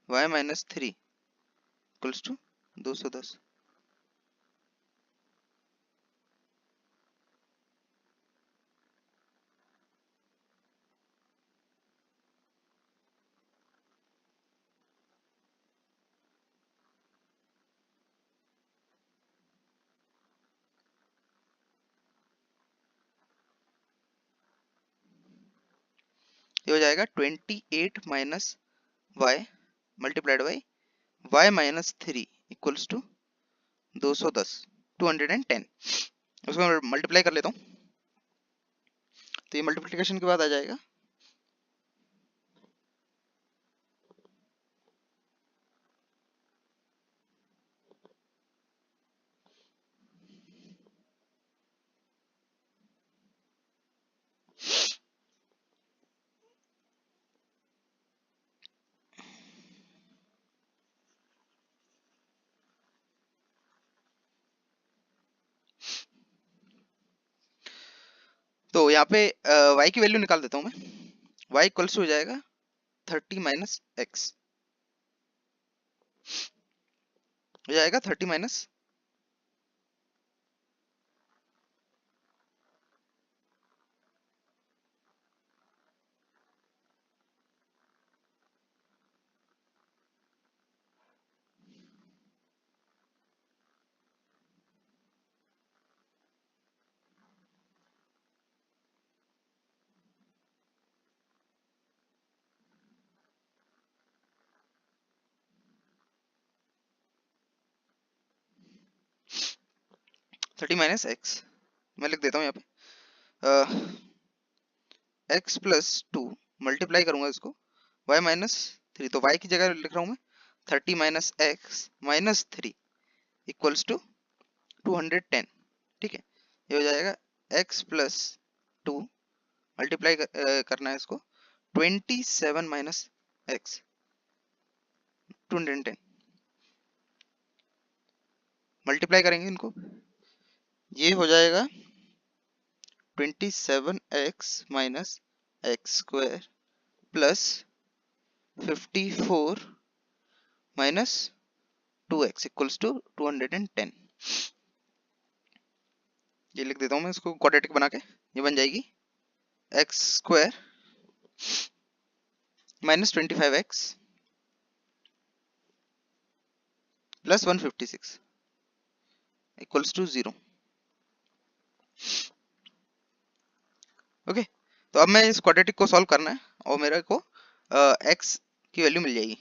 y minus 3 equals to 210। ये हो जाएगा 28 minus y multiplied by y minus 3 equals to 210, 210। उसको मल्टीप्लाई कर लेता हूँ, तो ये मल्टीप्लिकेशन के बाद आ जाएगा तो यहाँ पे y की वैल्यू निकाल देता हूँ मैं। y इक्वल्स हो जाएगा 30 माइनस एक्स, हो जाएगा 30 माइनस, 30 माइनस एक्स, मैं लिख देता हूँ यहाँ पे एक्स प्लस 2 मल्टीप्लाई करूंगा इसको y माइनस 3, तो y की जगह लिख रहा हूँ मैं 30 minus x minus 3 equals to 210। ठीक है, ये हो जाएगा x प्लस 2 मल्टीप्लाई करना है इसको 27 माइनस एक्स 210 मल्टीप्लाई करेंगे इनको, ये हो जाएगा 27x minus x square plus 54 minus 2x equals to 210। ये लिख देता हूँ मैं इसको क्वाड्रेटिक बना के, ये बन जाएगी x square minus 25x plus 156 equals to 0। Okay, तो अब मैं इस क्वाड्रेटिक को सॉल्व करना है और मेरे को x की वैल्यू मिल जाएगी।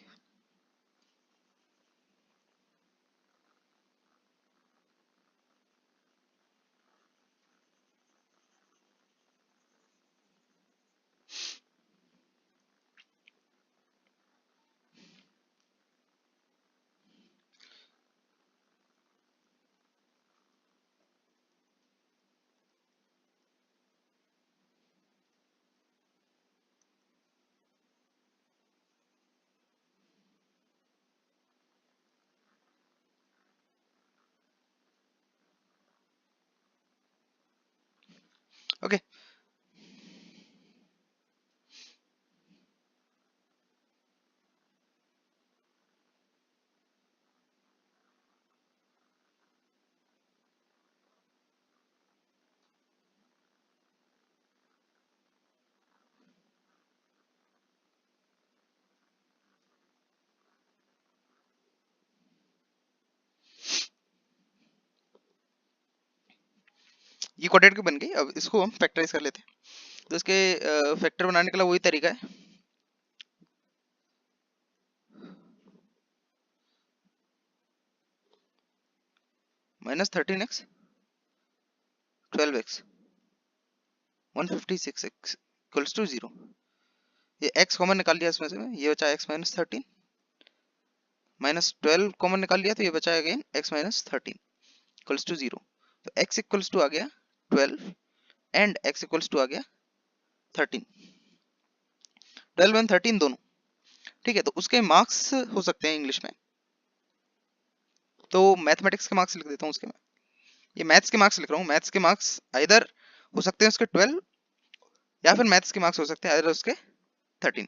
ओके, ये क्वाड्रेटिक बन गई। अब इसको हम फैक्टराइज कर लेते हैं, तो इसके फैक्टर बनाने के लिए वही तरीका है। Minus 13x 12x 156x equals to 0। ये x कॉमन निकाल लिया इसमें से, ये बचा x माइनस 13 माइनस 12 कॉमन निकाल लिया, तो ये बचा again x minus 13 equals to 0। तो x इक्वल्स टू आ गया 12 एंड x इक्वल्स टू आ गया 13, 12 एंड 13 दोनों। ठीक है, तो उसके मार्क्स हो सकते हैं इंग्लिश में, तो मैथमेटिक्स के मार्क्स लिख देता हूँ उसके में। ये मैथ्स के मार्क्स लिख रहा हूँ, मैथ्स के मार्क्स आइदर हो सकते हैं उसके 12 या फिर मैथ्स के मार्क्स हो सकते हैं आइदर उसके 13।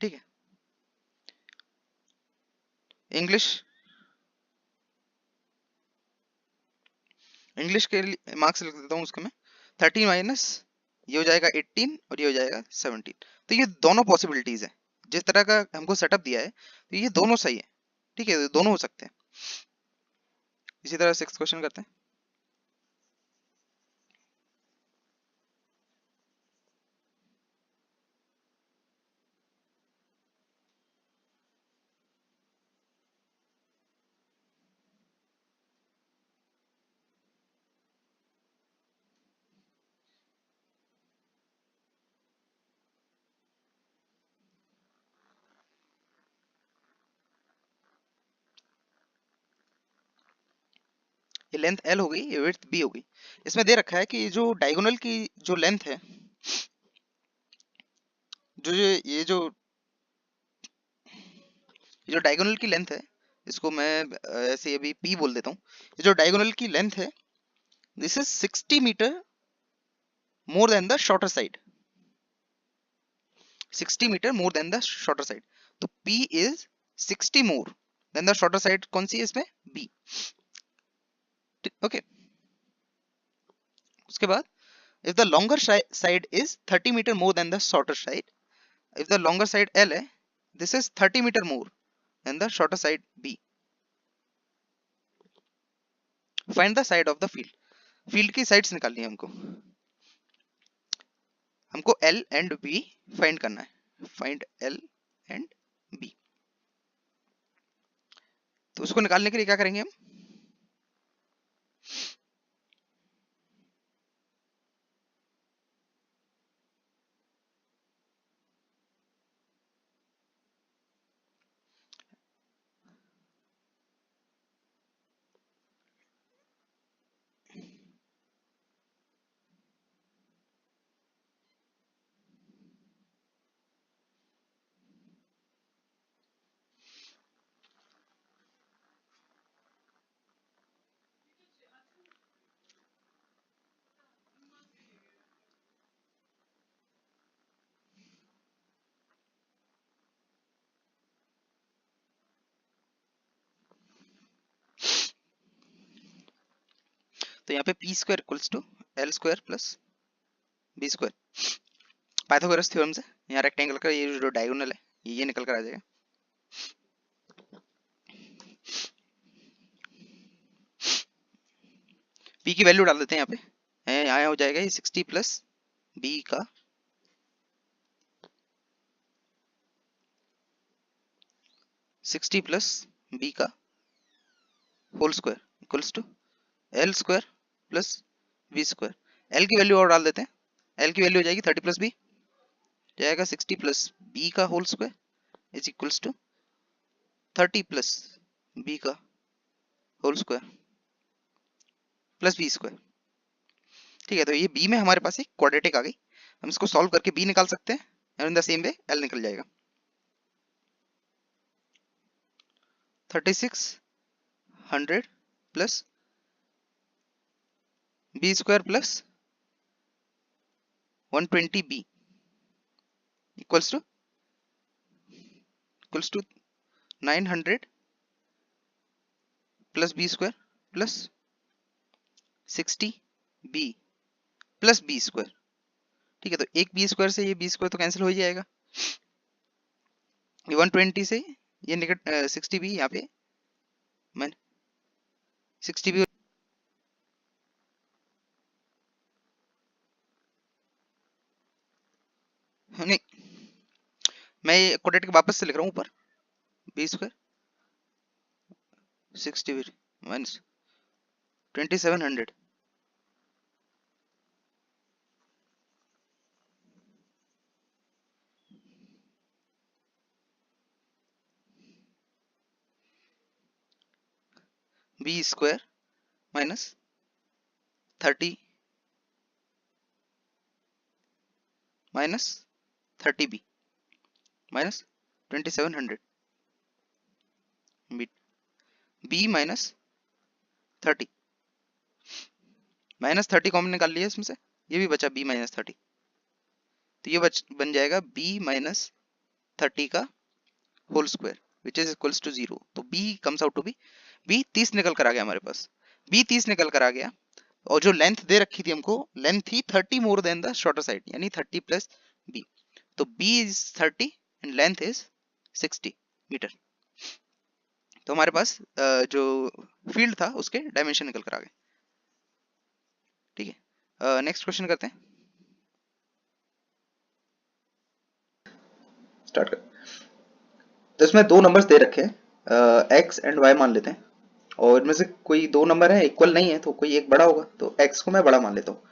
ठीक है, इंग्लिश इंग्लिश के मार्क्स लिख देता हूँ उसके में 13 माइनस ये हो जाएगा 18 और ये हो जाएगा 17। तो ये दोनों पॉसिबिलिटीज है, जिस तरह का हमको सेटअप दिया है तो ये दोनों सही है। ठीक है, दोनों हो सकते हैं। इसी तरह 6th क्वेश्चन करते हैं। ये लेंथ L हो गई, ये विड्थ B हो गई। इसमें दे रखा है कि जो डायगोनल की जो लेंथ है, ये जो डायगोनल की लेंथ है, इसको मैं ऐसे अभी P बोल देता हूँ। ये जो डायगोनल की लेंथ है, this is 60 metre more than the shorter side, 60 metre more than the shorter side. तो P is 60 more than the shorter side, कौन सी है इसमें? B। ओके, उसके बाद if the longer side is 30 meter more than the shorter side, if the longer side L है, this is 30 meter more than the shorter side B. Find the side of the field. Field की साइड्स निकालनी है हमको, L एंड B फाइंड करना है। Find L and B। तो उसको निकालने के लिए क्या करेंगे हम? तो यहाँ पे p square equals to l square plus B square, Pythagoras theorem से यहाँ रेक्टेंगल का ये जो डायगोनल है ये निकल कर आ जाएगा। पी की वैल्यू डाल देते हैं यहाँ पे, है यहाँ हो जाएगा ये 60 प्लस बी का 60 प्लस बी का whole square equals to l square plus B square. L की वैल्यू और डाल देते हैं, एल की वैल्यू हो जाएगी 30 प्लस बी, जाएगा 60 प्लस बी का whole square is equals to 30 plus B का whole square plus B square. ठीक है, तो ये बी में हमारे पास एक क्वाड्रेटिक आ गई, हम इसको सॉल्व करके बी निकाल सकते हैं और in the same way l निकल जाएगा। 36 100 plus B square plus 120 b equals to 900 plus B square plus 60 b plus B square. ठीक है, तो एक बी स्क्वायर से ये बी स्क्वायर तो कैंसिल हो ही जाएगा, ये 120 से ये निकट 60 बी यहाँ पे मैंने 60 बी नहीं, मैं ये क्वाड्रेटिक वापस से लिख रहा हूँ ऊपर, b square 60 b minus 2700 b square minus 30 minus 30 b minus 2700 b minus 30 minus 30 common निकाल लिया इसमें से, ये भी बचा बी माइनस 30, तो ये बन जाएगा बी माइनस 30 का whole square which is equals to 0। तो b comes out to b 30 निकल कर आ गया हमारे पास, b 30 निकल कर आ गया, और जो लेंथ दे रखी थी हमको, लेंथ थी 30 more than the shorter side यानी 30 प्लस b, तो b is 30 and length is 60 metre. तो हमारे पास जो फील्ड था उसके डायमेंशन निकल कर आ गए। ठीक है, नेक्स्ट क्वेश्चन करते हैं, स्टार्ट कर। तो इसमें दो नंबर्स दे रखे हैं, x एंड y मान लेते हैं, और इनमें से कोई दो नंबर है इक्वल नहीं है तो कोई एक बड़ा होगा, तो x को मैं बड़ा मान लेता हूँ।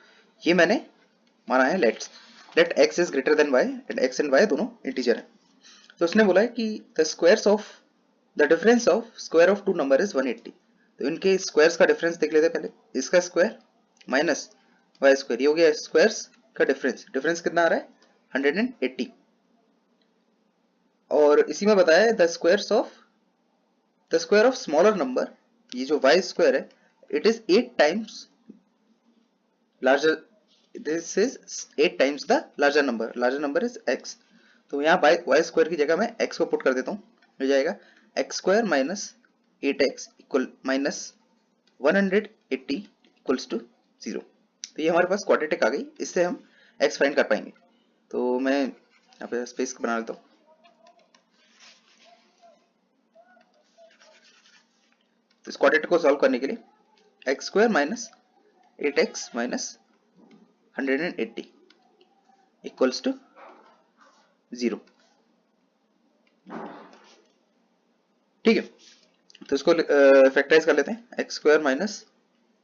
ये मैंने माना है let x is greater than y and x and y दोनों इंटीजर है। तो उसने बोला है कि the squares of the difference of square of two number is 180। तो इनके स्क्वायर्स का डिफरेंस देख लेते हैं पहले, इसका स्क्वायर माइनस y स्क्वायर, ये हो गया स्क्वायर्स का डिफरेंस, डिफरेंस कितना आ रहा है 180। और इसी में बताया है the square of smaller number, ये जो y स्क्वायर है it is 8 times larger, this is 8 times the larger number is x। तो यहाँ y स्क्वायर की जगह मैं x को पुट कर देता हूँ, हो जाएगा x square minus 8x equal minus 180 equals to 0। तो ये हमारे पास क्वाड्रेटिक आ गई, इससे हम x फाइंड कर पाएंगे। तो मैं यहाँ पे स्पेस बना लेता हूँ। तो इस क्वाड्रेटिक को सॉल्व करने के लिए x square minus 8x minus 180 equals to 0। ठीक है, तो इसको फैक्टराइज कर लेते हैं, x square minus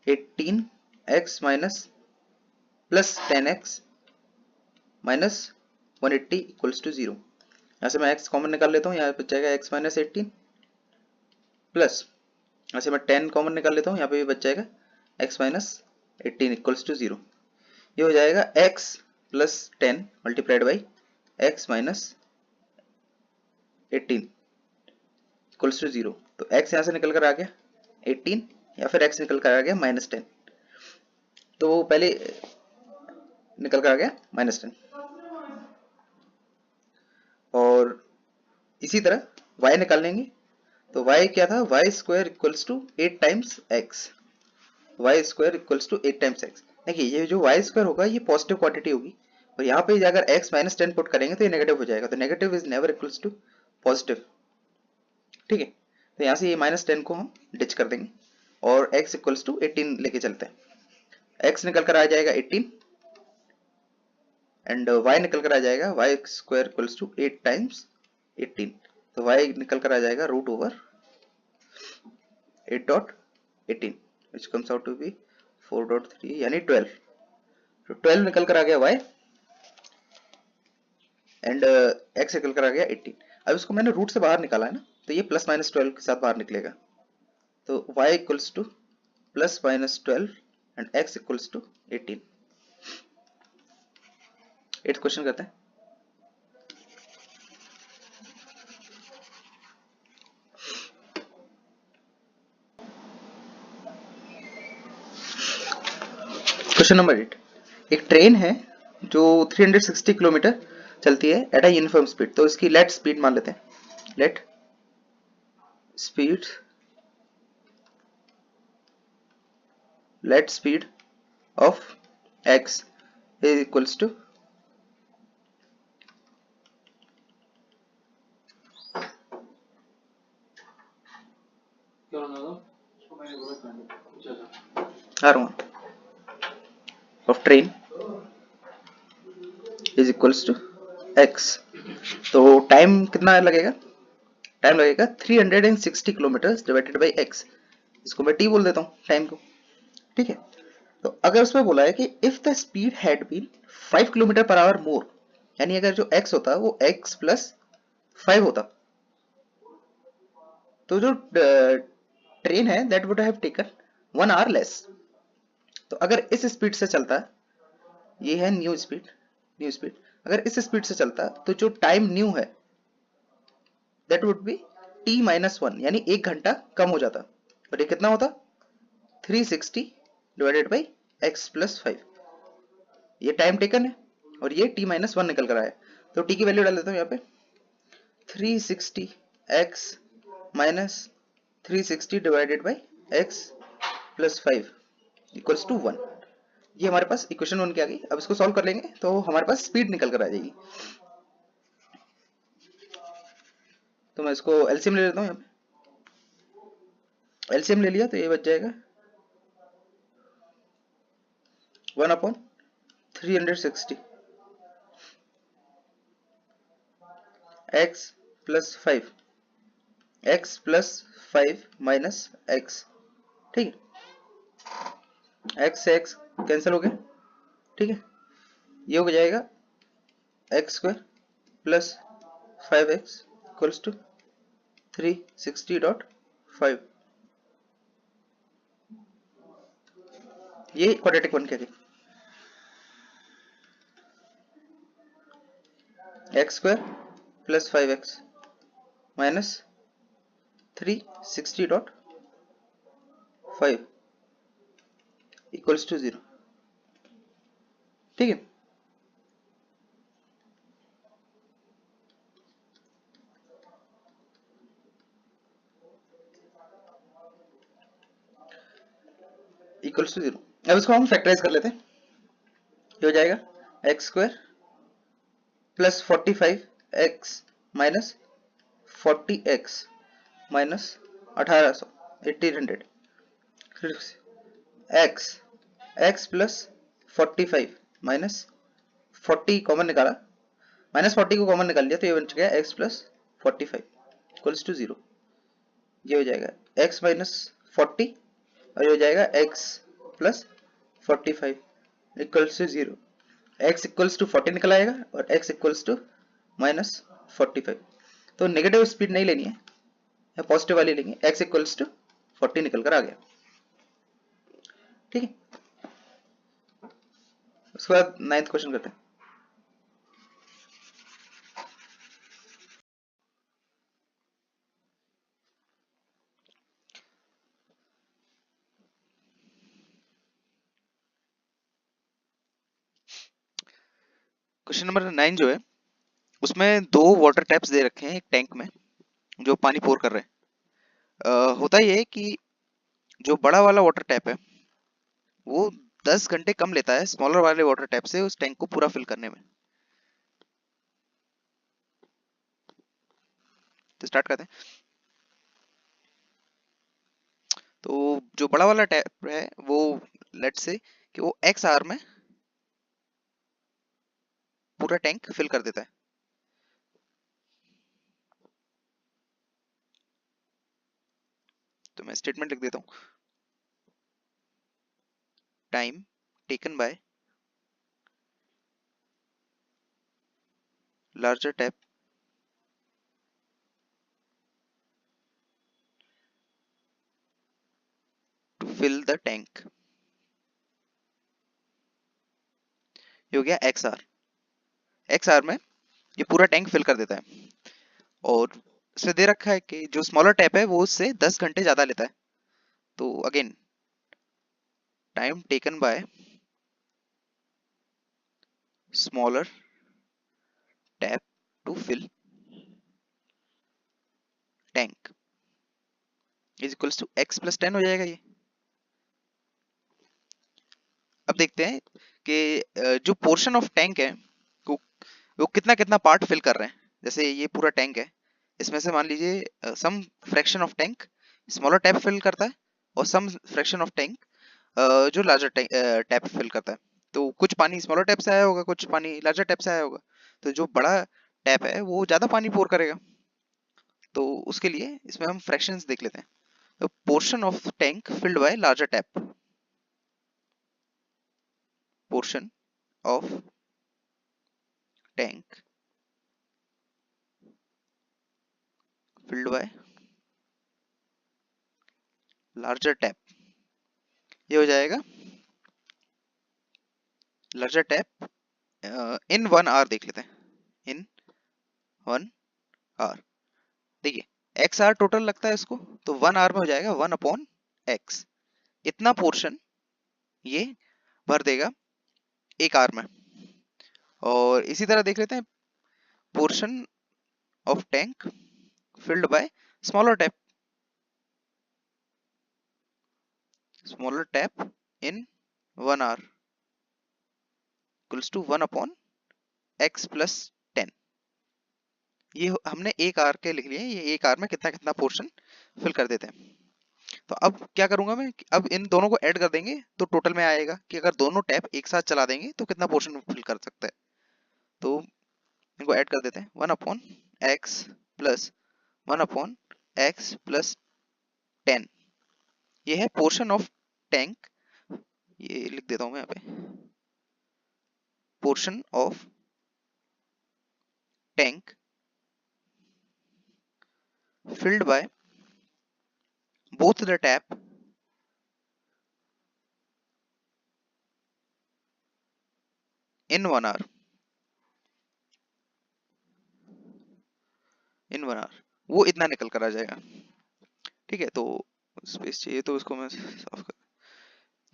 18x minus plus 10x minus 180 equals to 0। यहाँ से मैं x कॉमन निकाल लेता हूँ, यहाँ पे बच जाएगा x माइनस 18 प्लस यहाँ से मैं 10 कॉमन निकाल लेता हूँ, यहाँ पे भी बच जाएगा x माइनस 18 इक्वल्स टू 0। ये हो जाएगा x plus 10 multiplied by x minus 18 equals to 0। तो x यहाँ से निकल कर आ गया 18 या फिर x निकल कर आ गया माइनस 10। तो पहले निकल कर आ गया माइनस 10 और इसी तरह y निकाल लेंगे। तो y क्या था, y square equals to 8 times x, y square equals to 8 times x। देखिए ये जो y स्क्वायर होगा ये पॉजिटिव क्वांटिटी होगी और यहाँ पे अगर x माइनस 10 पुट करेंगे तो ये नेगेटिव हो जाएगा। तो negative is never equals to positive, ठीक है। तो यहाँ से ये माइनस 10 को हम डिच कर देंगे और x इक्वल्स टू 18 लेके चलते हैं। x निकल कर आ जाएगा 18 एंड y निकल कर आ जाएगा y square equals to 8 times 18। तो y निकल कर आ जाएगा root over 8.18 which comes out to be 4.3 यानी 12। तो 12 निकल कर आ गया y एंड x निकल कर आ गया 18। अब इसको मैंने रूट से बाहर निकाला है ना, तो ये प्लस माइनस 12 के साथ बाहर निकलेगा। तो y equals to plus minus 12 and x equals to 18। 8th question करते हैं। क्वेश्चन नंबर 8, एक ट्रेन है जो 360 किलोमीटर चलती है एट अ यूनिफॉर्म स्पीड। तो इसकी लेट स्पीड मान लेते हैं, let speed of x is equals to of train is equals to x। तो टाइम कितना लगेगा, टाइम लगेगा 360 किलोमीटर डिवाइडेड बाई x। इसको मैं t बोल देता हूँ टाइम को, ठीक है। तो अगर उसमें बोला है कि if the speed had been 5 kilometre per hour more, यानी अगर जो x होता है वो x प्लस 5 होता, तो जो ट्रेन है that would have taken 1 our less. तो अगर इस स्पीड से चलता, ये है न्यू स्पीड, अगर इस स्पीड से चलता तो जो टाइम न्यू है that would be t minus 1, यानी 1 घंटा कम हो जाता। और ये कितना होता, 360 डिवाइडेड बाई x प्लस 5। ये टाइम टेकन है और ये t माइनस 1 निकल कर आया। तो t की वैल्यू डाल देता हूँ यहाँ पे, 360x minus 360 divided by x plus 5 equals to 1। ये हमारे पास इक्वेशन 1 की आ गई। अब इसको सॉल्व कर लेंगे तो हमारे पास स्पीड निकल कर आ जाएगी। तो मैं इसको एलसीएम ले लेता हूँ, यहाँ पे एलसीएम ले लिया तो ये बच जाएगा 1/360 x plus 5, x plus 5 minus x, ठीक है। x से x कैंसिल हो गया, ठीक है। ये हो जाएगा x square plus 5x equals to 360.5। ये क्वाड्रेटिक बन के आ गई। x square plus 5x minus 360.5 equals to 0, ठीक है। Equals to 0। अब इसको हम फैक्टराइज कर लेते हैं। ये हो जाएगा x square plus 45x minus 40x minus 1800 1800 x plus 45 minus 40 common निकाला, माइनस 40 को कॉमन निकाल लिया तो ये बन गया x प्लस 45 इक्वल्स टू 0। ये हो जाएगा x माइनस 40 और ये हो जाएगा x plus 45 equals to 0। x equals टू 40 निकल आएगा और x इक्वल्स टू -45। तो नेगेटिव स्पीड नहीं लेनी है या पॉजिटिव वाली लेंगे। x इक्वल्स टू 40 निकल कर आ गया। ठीक है, उसके बाद 9th क्वेश्चन करते हैं। क्वेश्चन नंबर 9 जो है उसमें दो वाटर टैप्स दे रखे हैं एक टैंक में जो पानी पोर कर रहे हैं। होता ये है कि जो बड़ा वाला वाटर टैप है वो 10 घंटे कम लेता है स्मॉलर वाले वाटर टैप से उस टैंक को पूरा फिल करने में। तो स्टार्ट करते हैं। तो जो बड़ा वाला टैप है वो लेट्स से कि वो एक्स आवर में पूरा टैंक फिल कर देता है। तो मैं स्टेटमेंट लिख देता हूँ, time taken by larger tap to fill the tank, ये हो गया एक्स आवर। एक्स आवर में ये पूरा टैंक फिल कर देता है और इसमें दे रखा है कि जो स्मॉलर टैप है वो उससे 10 घंटे ज्यादा लेता है। तो again time taken by smaller tap to fill tank is equals to x plus 10 हो जाएगा ये। अब देखते हैं कि जो पोर्शन ऑफ टैंक है वो कितना कितना पार्ट फिल कर रहे हैं। जैसे ये पूरा टैंक है, इसमें से मान लीजिए some fraction of tank smaller tap fill करता है और सम फ्रैक्शन ऑफ टैंक जो लार्जर टैप फिल करता है। तो कुछ पानी स्मॉलर टैप से आया होगा, कुछ पानी लार्जर टैप से आया होगा। तो जो बड़ा टैप है वो ज्यादा पानी पोर करेगा। तो उसके लिए इसमें हम फ्रैक्शंस देख लेते हैं। तो portion of tank filled bye larger tap, portion of tank filled bye larger tap, ये हो जाएगा लार्जर टैप इन 1 आवर। देख लेते हैं इन 1 आवर। देखिए एक्स आवर टोटल लगता है इसको, तो 1 आवर में हो जाएगा 1 अपॉन एक्स। इतना पोर्शन ये भर देगा एक आवर में। और इसी तरह देख लेते हैं portion of tank filled by smaller tap, smaller tap in 1 hour equals to 1 upon x plus 10। ये हमने एक आर के लिख लिए, ये एक आर में कितना कितना पोर्शन फिल कर देते हैं। तो अब क्या करूंगा मैं कि अब इन दोनों को ऐड कर देंगे तो टोटल में आएगा कि अगर दोनों टैप एक साथ चला देंगे तो कितना पोर्शन फिल कर सकता है। तो इनको ऐड कर देते हैं, 1 upon x plus 1 upon x plus 10। ये है पोर्शन ऑफ टैंक, ये लिख देता हूं मैं यहाँ पे, portion of tank filled by both the tap in 1 hour, in 1 hour वो इतना निकल कर आ जाएगा। ठीक है, तो स्पेस चाहिए तो उसको मैं साफ कर।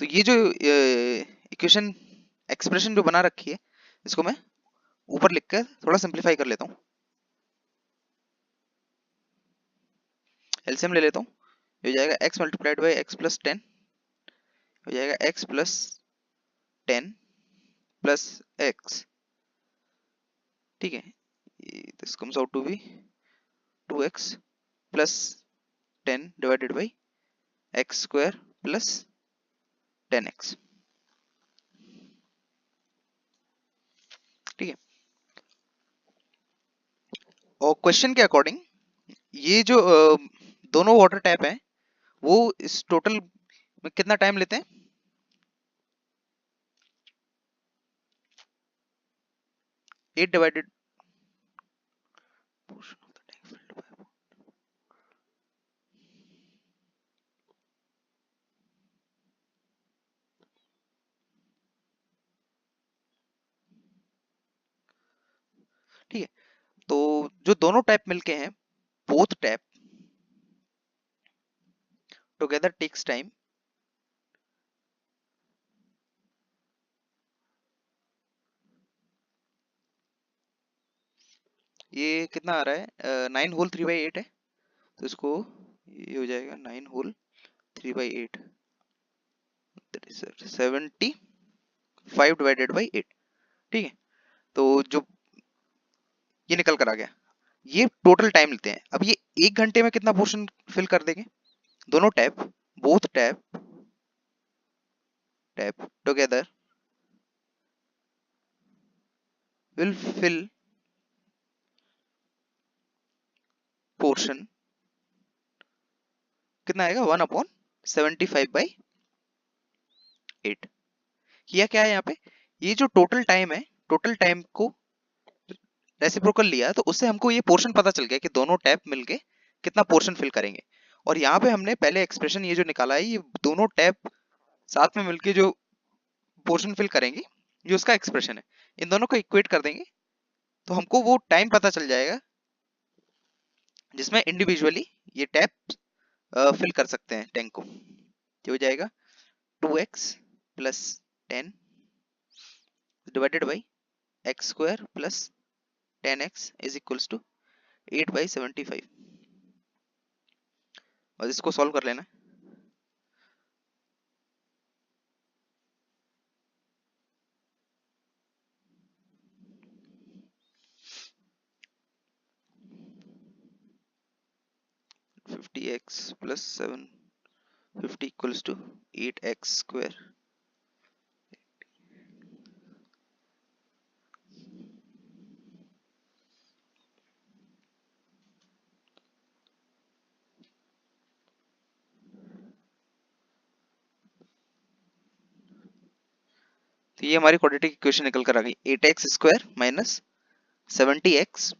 तो ये जो इक्वेशन एक्सप्रेशन जो बना रखी है इसको मैं ऊपर लिखकर थोड़ा सिंप्लीफाई कर लेता हूँ। एलसीएम ले लेता हूँ, हो जाएगा x multiplied by x plus 10, हो जाएगा x प्लस 10 प्लस एक्स। ठीक है, this comes out to be 2x plus 10 divided by x square plus 10x। ठीक है, और क्वेश्चन के अकॉर्डिंग ये जो दोनों वाटर टैप हैं वो इस टोटल में कितना टाइम लेते हैं, 8 divided portion of the tank filled by, ठीक है। तो जो दोनों टैप मिलके हैं, both tap together takes time, ये कितना आ रहा है, 9 होल 3/8 है, तो इसको ये हो जाएगा 9 whole 3/8, that is 75 divided by 8, ठीक है। तो जो ये निकल कर आ गया, ये टोटल टाइम लेते हैं। अब ये 1 घंटे में कितना पोर्शन फिल कर देंगे, दोनों tap, both tap together will fill portion, कितना आएगा 1/75/8। किया क्या है यहाँ पे, ये जो टोटल टाइम है, टोटल टाइम को रेसिप्रोकल लिया, तो उससे हमको ये पोर्शन पता चल गया कि दोनों टैप मिलके कितना पोर्शन फिल करेंगे। और यहाँ पे हमने पहले एक्सप्रेशन ये जो निकाला है, ये दोनों टैप साथ में मिलके जो पोर्शन फिल करेंगे, ये उसका एक्सप्रेशन है। इन दोनों को इक्वेट कर देंगे तो हमको वो टाइम पता चल जाएगा जिसमें इंडिविजुअली ये टैप फिल कर सकते हैं टैंक को। ये हो जाएगा 2x plus 10 divided by x square plus 10x is equals to 8/75, और इसको सॉल्व कर लेना। Fifty x plus 750 equals to 8x square, तो ये हमारी क्वाड्रेटिक इक्वेशन निकल कर आ गई, 8x square minus 70x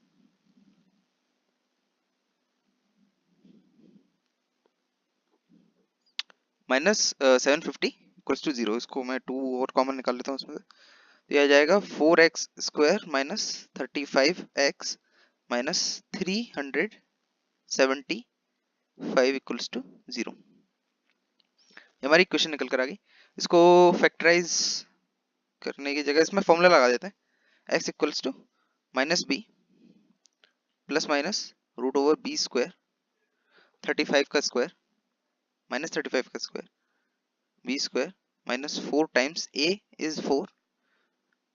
minus 750 equals to 0। इसको मैं 2 और कॉमन निकाल लेता हूँ उसमें से, तो ये आ जाएगा 4x square minus 35x minus 375 equals to 0। हमारी इक्वेशन निकल कर आ गई। इसको फैक्टराइज करने की जगह इसमें फॉर्मूला लगा देते हैं, x equals to minus b plus minus root over b square 35 का स्क्वायर माइनस 35 का square b square minus 4 times a is 4,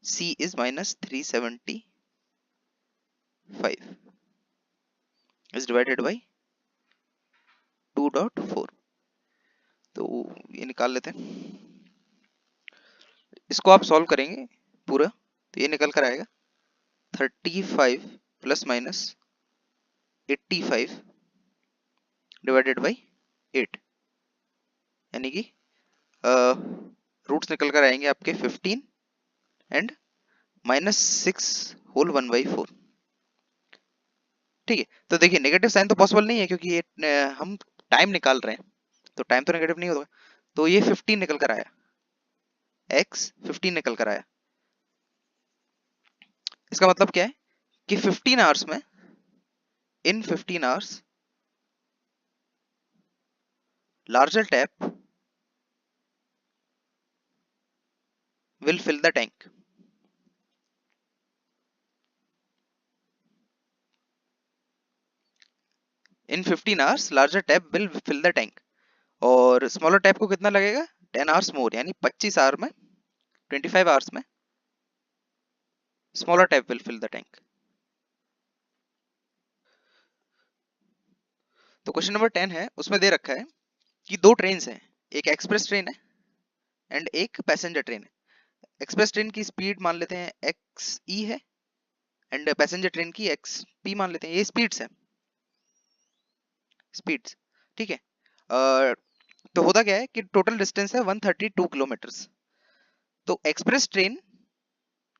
c is minus 375 is divided by 2.4। तो ये निकाल लेते हैं, इसको आप सॉल्व करेंगे पूरा, तो ये निकल कर आएगा 35 प्लस माइनस 85 डिवाइडेड बाई 8, यानी कि रूट्स निकल कर आएंगे आपके 15 एंड माइनस 6 होल 1/4। ठीक है, तो देखिए नेगेटिव साइन तो पॉसिबल नहीं है क्योंकि ये हम टाइम निकाल रहे हैं, तो टाइम तो नेगेटिव नहीं होगा। तो ये 15 निकल कर आया, x 15 निकल कर आया। इसका मतलब क्या है कि 15 आवर्स में, इन 15 hours larger tap will fill the tank. In 15 hours larger tap will fill the tank. और स्मॉलर टैप को कितना लगेगा, 10 आवर्स मोर, यानी 25 आवर में, 25 आवर्स में smaller tap will fill the tank. तो क्वेश्चन नंबर 10 है, उसमें दे रखा है कि दो ट्रेन हैं, एक एक्सप्रेस ट्रेन है एंड एक पैसेंजर ट्रेन है। एक्सप्रेस ट्रेन की स्पीड मान लेते हैं XE है एंड पैसेंजर ट्रेन की XP मान लेते हैं। ये स्पीड्स है, स्पीड्स, ठीक है। तो होता क्या है कि टोटल डिस्टेंस है 132 किलोमीटर। तो एक्सप्रेस ट्रेन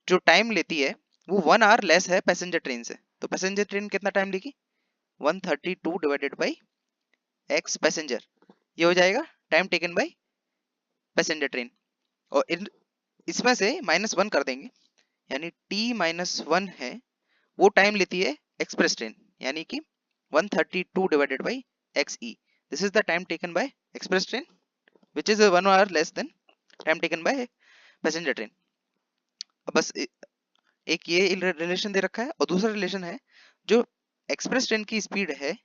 जो टाइम लेती है वो 1 आवर लेस है पैसेंजर ट्रेन से। तो पैसेंजर ट्रेन कितना टाइम लेगी, 132 डिवाइडेड बाई एक्स पैसेंजर, ये हो जाएगा time taken by passenger train. और इसमें से -1 कर देंगे, यानी t-1 है वो टाइम लेती है एक्सप्रेस ट्रेन, यानी कि 132 divided by X E, this is the time taken bye express train which is 1 our less than time taken by passenger train. अब बस एक ये रिलेशन दे रखा है, और दूसरा रिलेशन है जो एक्सप्रेस ट्रेन की स्पीड है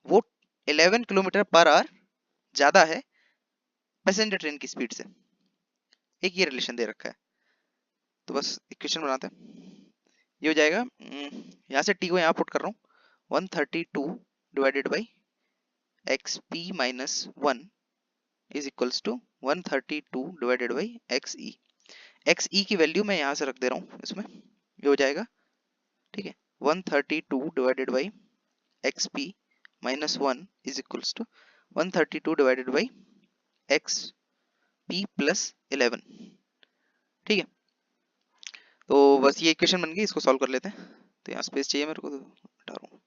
वो 11 किलोमीटर पर आवर ज्यादा है पैसेंजर ट्रेन की स्पीड से, एक ये रिलेशन दे रखा है। तो बस इक्वेशन बनाते हैं, ये हो जाएगा, यहाँ से t को यहाँ पुट कर रहा हूँ, 132 divided by x P minus 1 is equals to 132 divided by X E. X E की वैल्यू मैं यहाँ से रख दे रहा हूँ इसमें, ये हो जाएगा, ठीक है, 132 divided by x P minus 1 is equals to 132 divided by x p plus 11, ठीक है। तो बस ये इक्वेशन बन गई, इसको सॉल्व कर लेते हैं। तो यहाँ स्पेस चाहिए मेरे को, तो हटा रहा हूँ।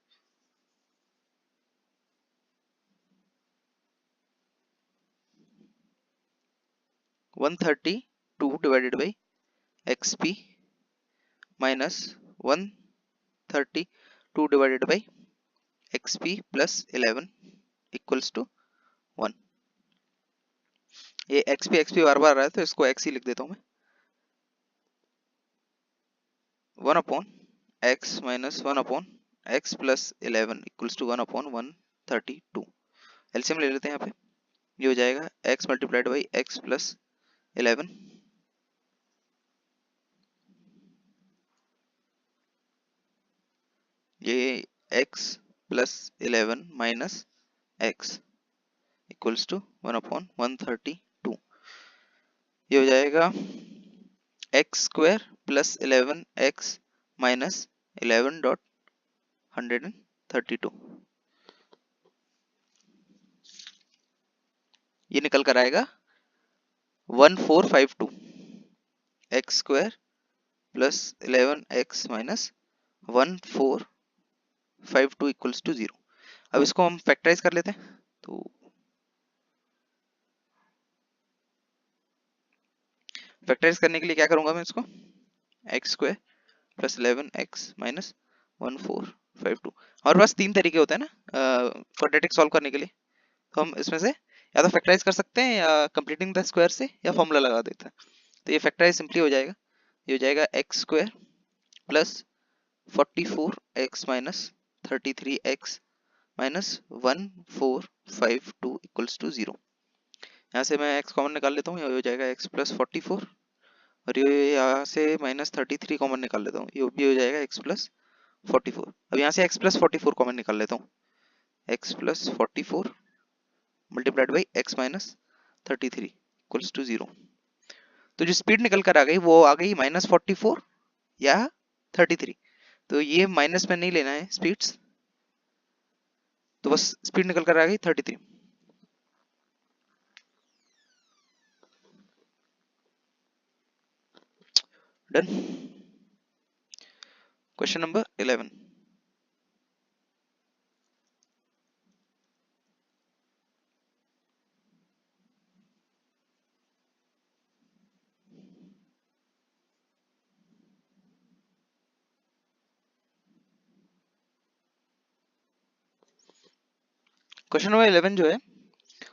One 132 divided by x P minus 132 divided by x p plus 11 equals to 1। ये एक्स पी बार बार आ रहा है तो इसको एक्स ही लिख देता हूँ मैं, 1 upon x minus 1 upon x plus 11 equals to 1 upon 132। LCM ले लेते हैं यहाँ पे, ये हो जाएगा x multiplied by x plus 11, ये x plus 11 minus x equals to 1 upon 132, ये हो जाएगा x square plus 11x minus 11.132, ये निकल कर आएगा 1452 x square plus 11x minus 1452 equals to 0। अब इसको हम फैक्टराइज कर लेते हैं। तो फैक्टराइज करने के लिए क्या करूंगा मैं, इसको x square plus 11x minus 1452, हमारे पास 3 तरीके होते हैं ना क्वाड्रेटिक सॉल्व करने के लिए। तो हम इसमें से या तो फैक्टराइज कर सकते हैं या कंप्लीटिंग द स्क्वायर से, या फॉर्मूला लगा देते हैं। तो ये फैक्टराइज सिंपली हो जाएगा, ये हो जाएगा x square plus 44x minus 33x minus 1452 equals to 0। यहाँ से मैं x कॉमन निकाल लेता हूँ, ये हो जाएगा x प्लस 44, और ये यहाँ से माइनस 33 कॉमन निकाल लेता हूँ, ये भी हो जाएगा x प्लस 44। अब यहाँ से x प्लस 44 कॉमन निकाल लेता हूँ, x plus 44 multiplied by x minus 33 equals to 0। तो जो स्पीड निकल कर आ गई वो आ गई -44 या 33। तो ये माइनस में नहीं लेना है स्पीड्स, तो बस स्पीड निकल कर आ गई 33। Done. Question number 11। Question number 11 जो है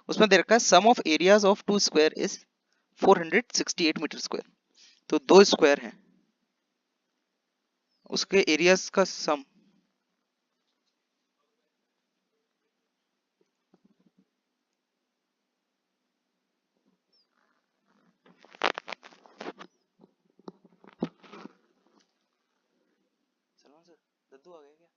उसमें दे रखा है sum of areas of two square इज 468 मीटर स्क्वायर। तो दो स्क्वायर हैं, उसके एरियाज का सम, दद्दू आ गया क्या?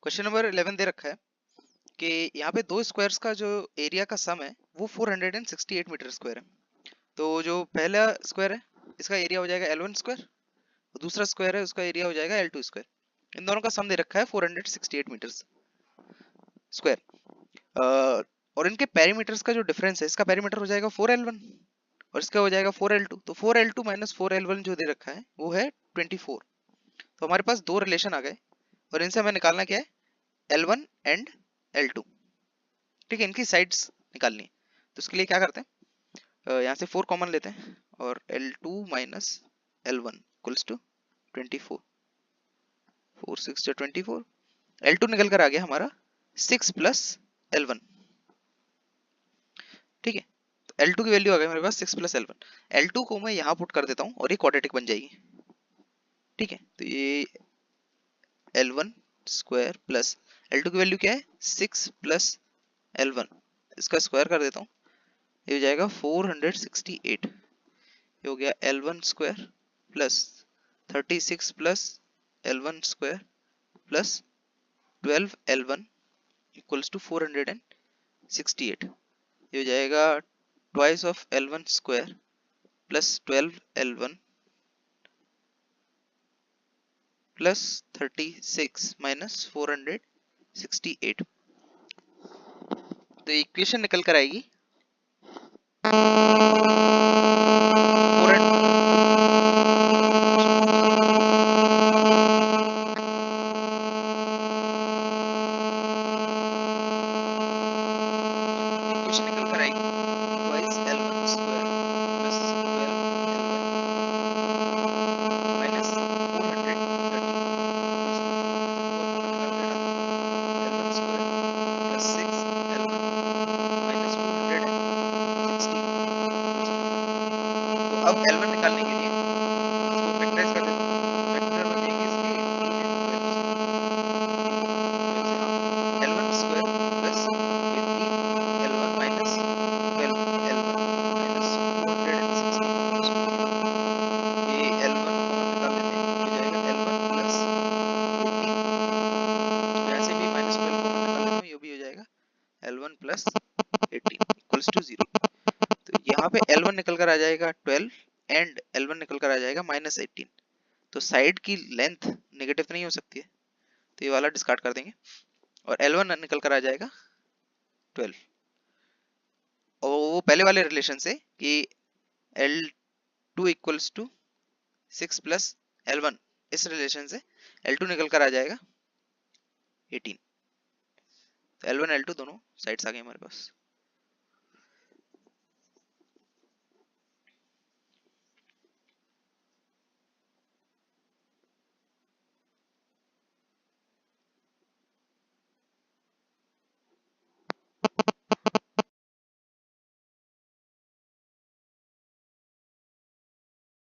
क्वेश्चन नंबर 11 दे रखा है कि यहाँ पे दो स्क्वायर्स का जो एरिया का सम है वो 468 मीटर स्क्वायर है। तो जो पहला स्क्वायर है इसका एरिया हो जाएगा L1 स्क्वायर, दूसरा स्क्वायर है उसका एरिया हो जाएगा L2 स्क्वायर। इन दोनों का सम दे रखा है 468 मीटर स्क्वायर। और इनके पेरीमीटर्स का जो डिफरेंस है, इसका पेरीमीटर हो जाएगा 4L1 और इसका हो जाएगा 4L2। तो 4L2 माइनस 4L1 जो दे रखा है वो है 24। तो हमारे पास दो रिलेशन आ गए और इनसे हमें निकालना क्या है, L1 एंड L2। ठीक है, इनकी साइड्स निकालनी है। तो इसके लिए क्या करते हैं, यहाँ से 4 कॉमन लेते हैं और L2 minus L1 equals to 24। 4 6 जो 24, L2 निकल कर आ गया हमारा 6 प्लस L1। ठीक है, तो L2 की वैल्यू आ गई मेरे पास 6 प्लस L1। L2 को मैं यहाँ पुट कर देता हूँ और ये क्वाड्रेटिक बन जाएगी। ठीक है, तो ये L1 स्क्वायर प्लस L2 की वैल्यू क्या है 6 प्लस L1, इसका स्क्वायर कर देता हूँ, ये हो जाएगा 468। ये हो गया L1 square plus 36 plus L1 square plus 12L1 equals to 468। ये हो जाएगा twice of L1 square plus 12L1 plus 36 minus 468। तो इक्वेशन निकल कर आएगी 0। तो यहाँ पे L1 निकल कर आ जाएगा 12 एंड L1 निकल कर आ जाएगा -18। तो साइड की लेंथ नेगेटिव नहीं हो सकती है, तो ये वाला डिस्कार्ड कर देंगे और L1 निकल कर आ जाएगा 12। और वो पहले वाले रिलेशन से कि L2 equals to 6 plus L1, इस रिलेशन से L2 निकल कर आ जाएगा 18। तो L1 L2 दोनों साइड्स आ गए हमारे पास।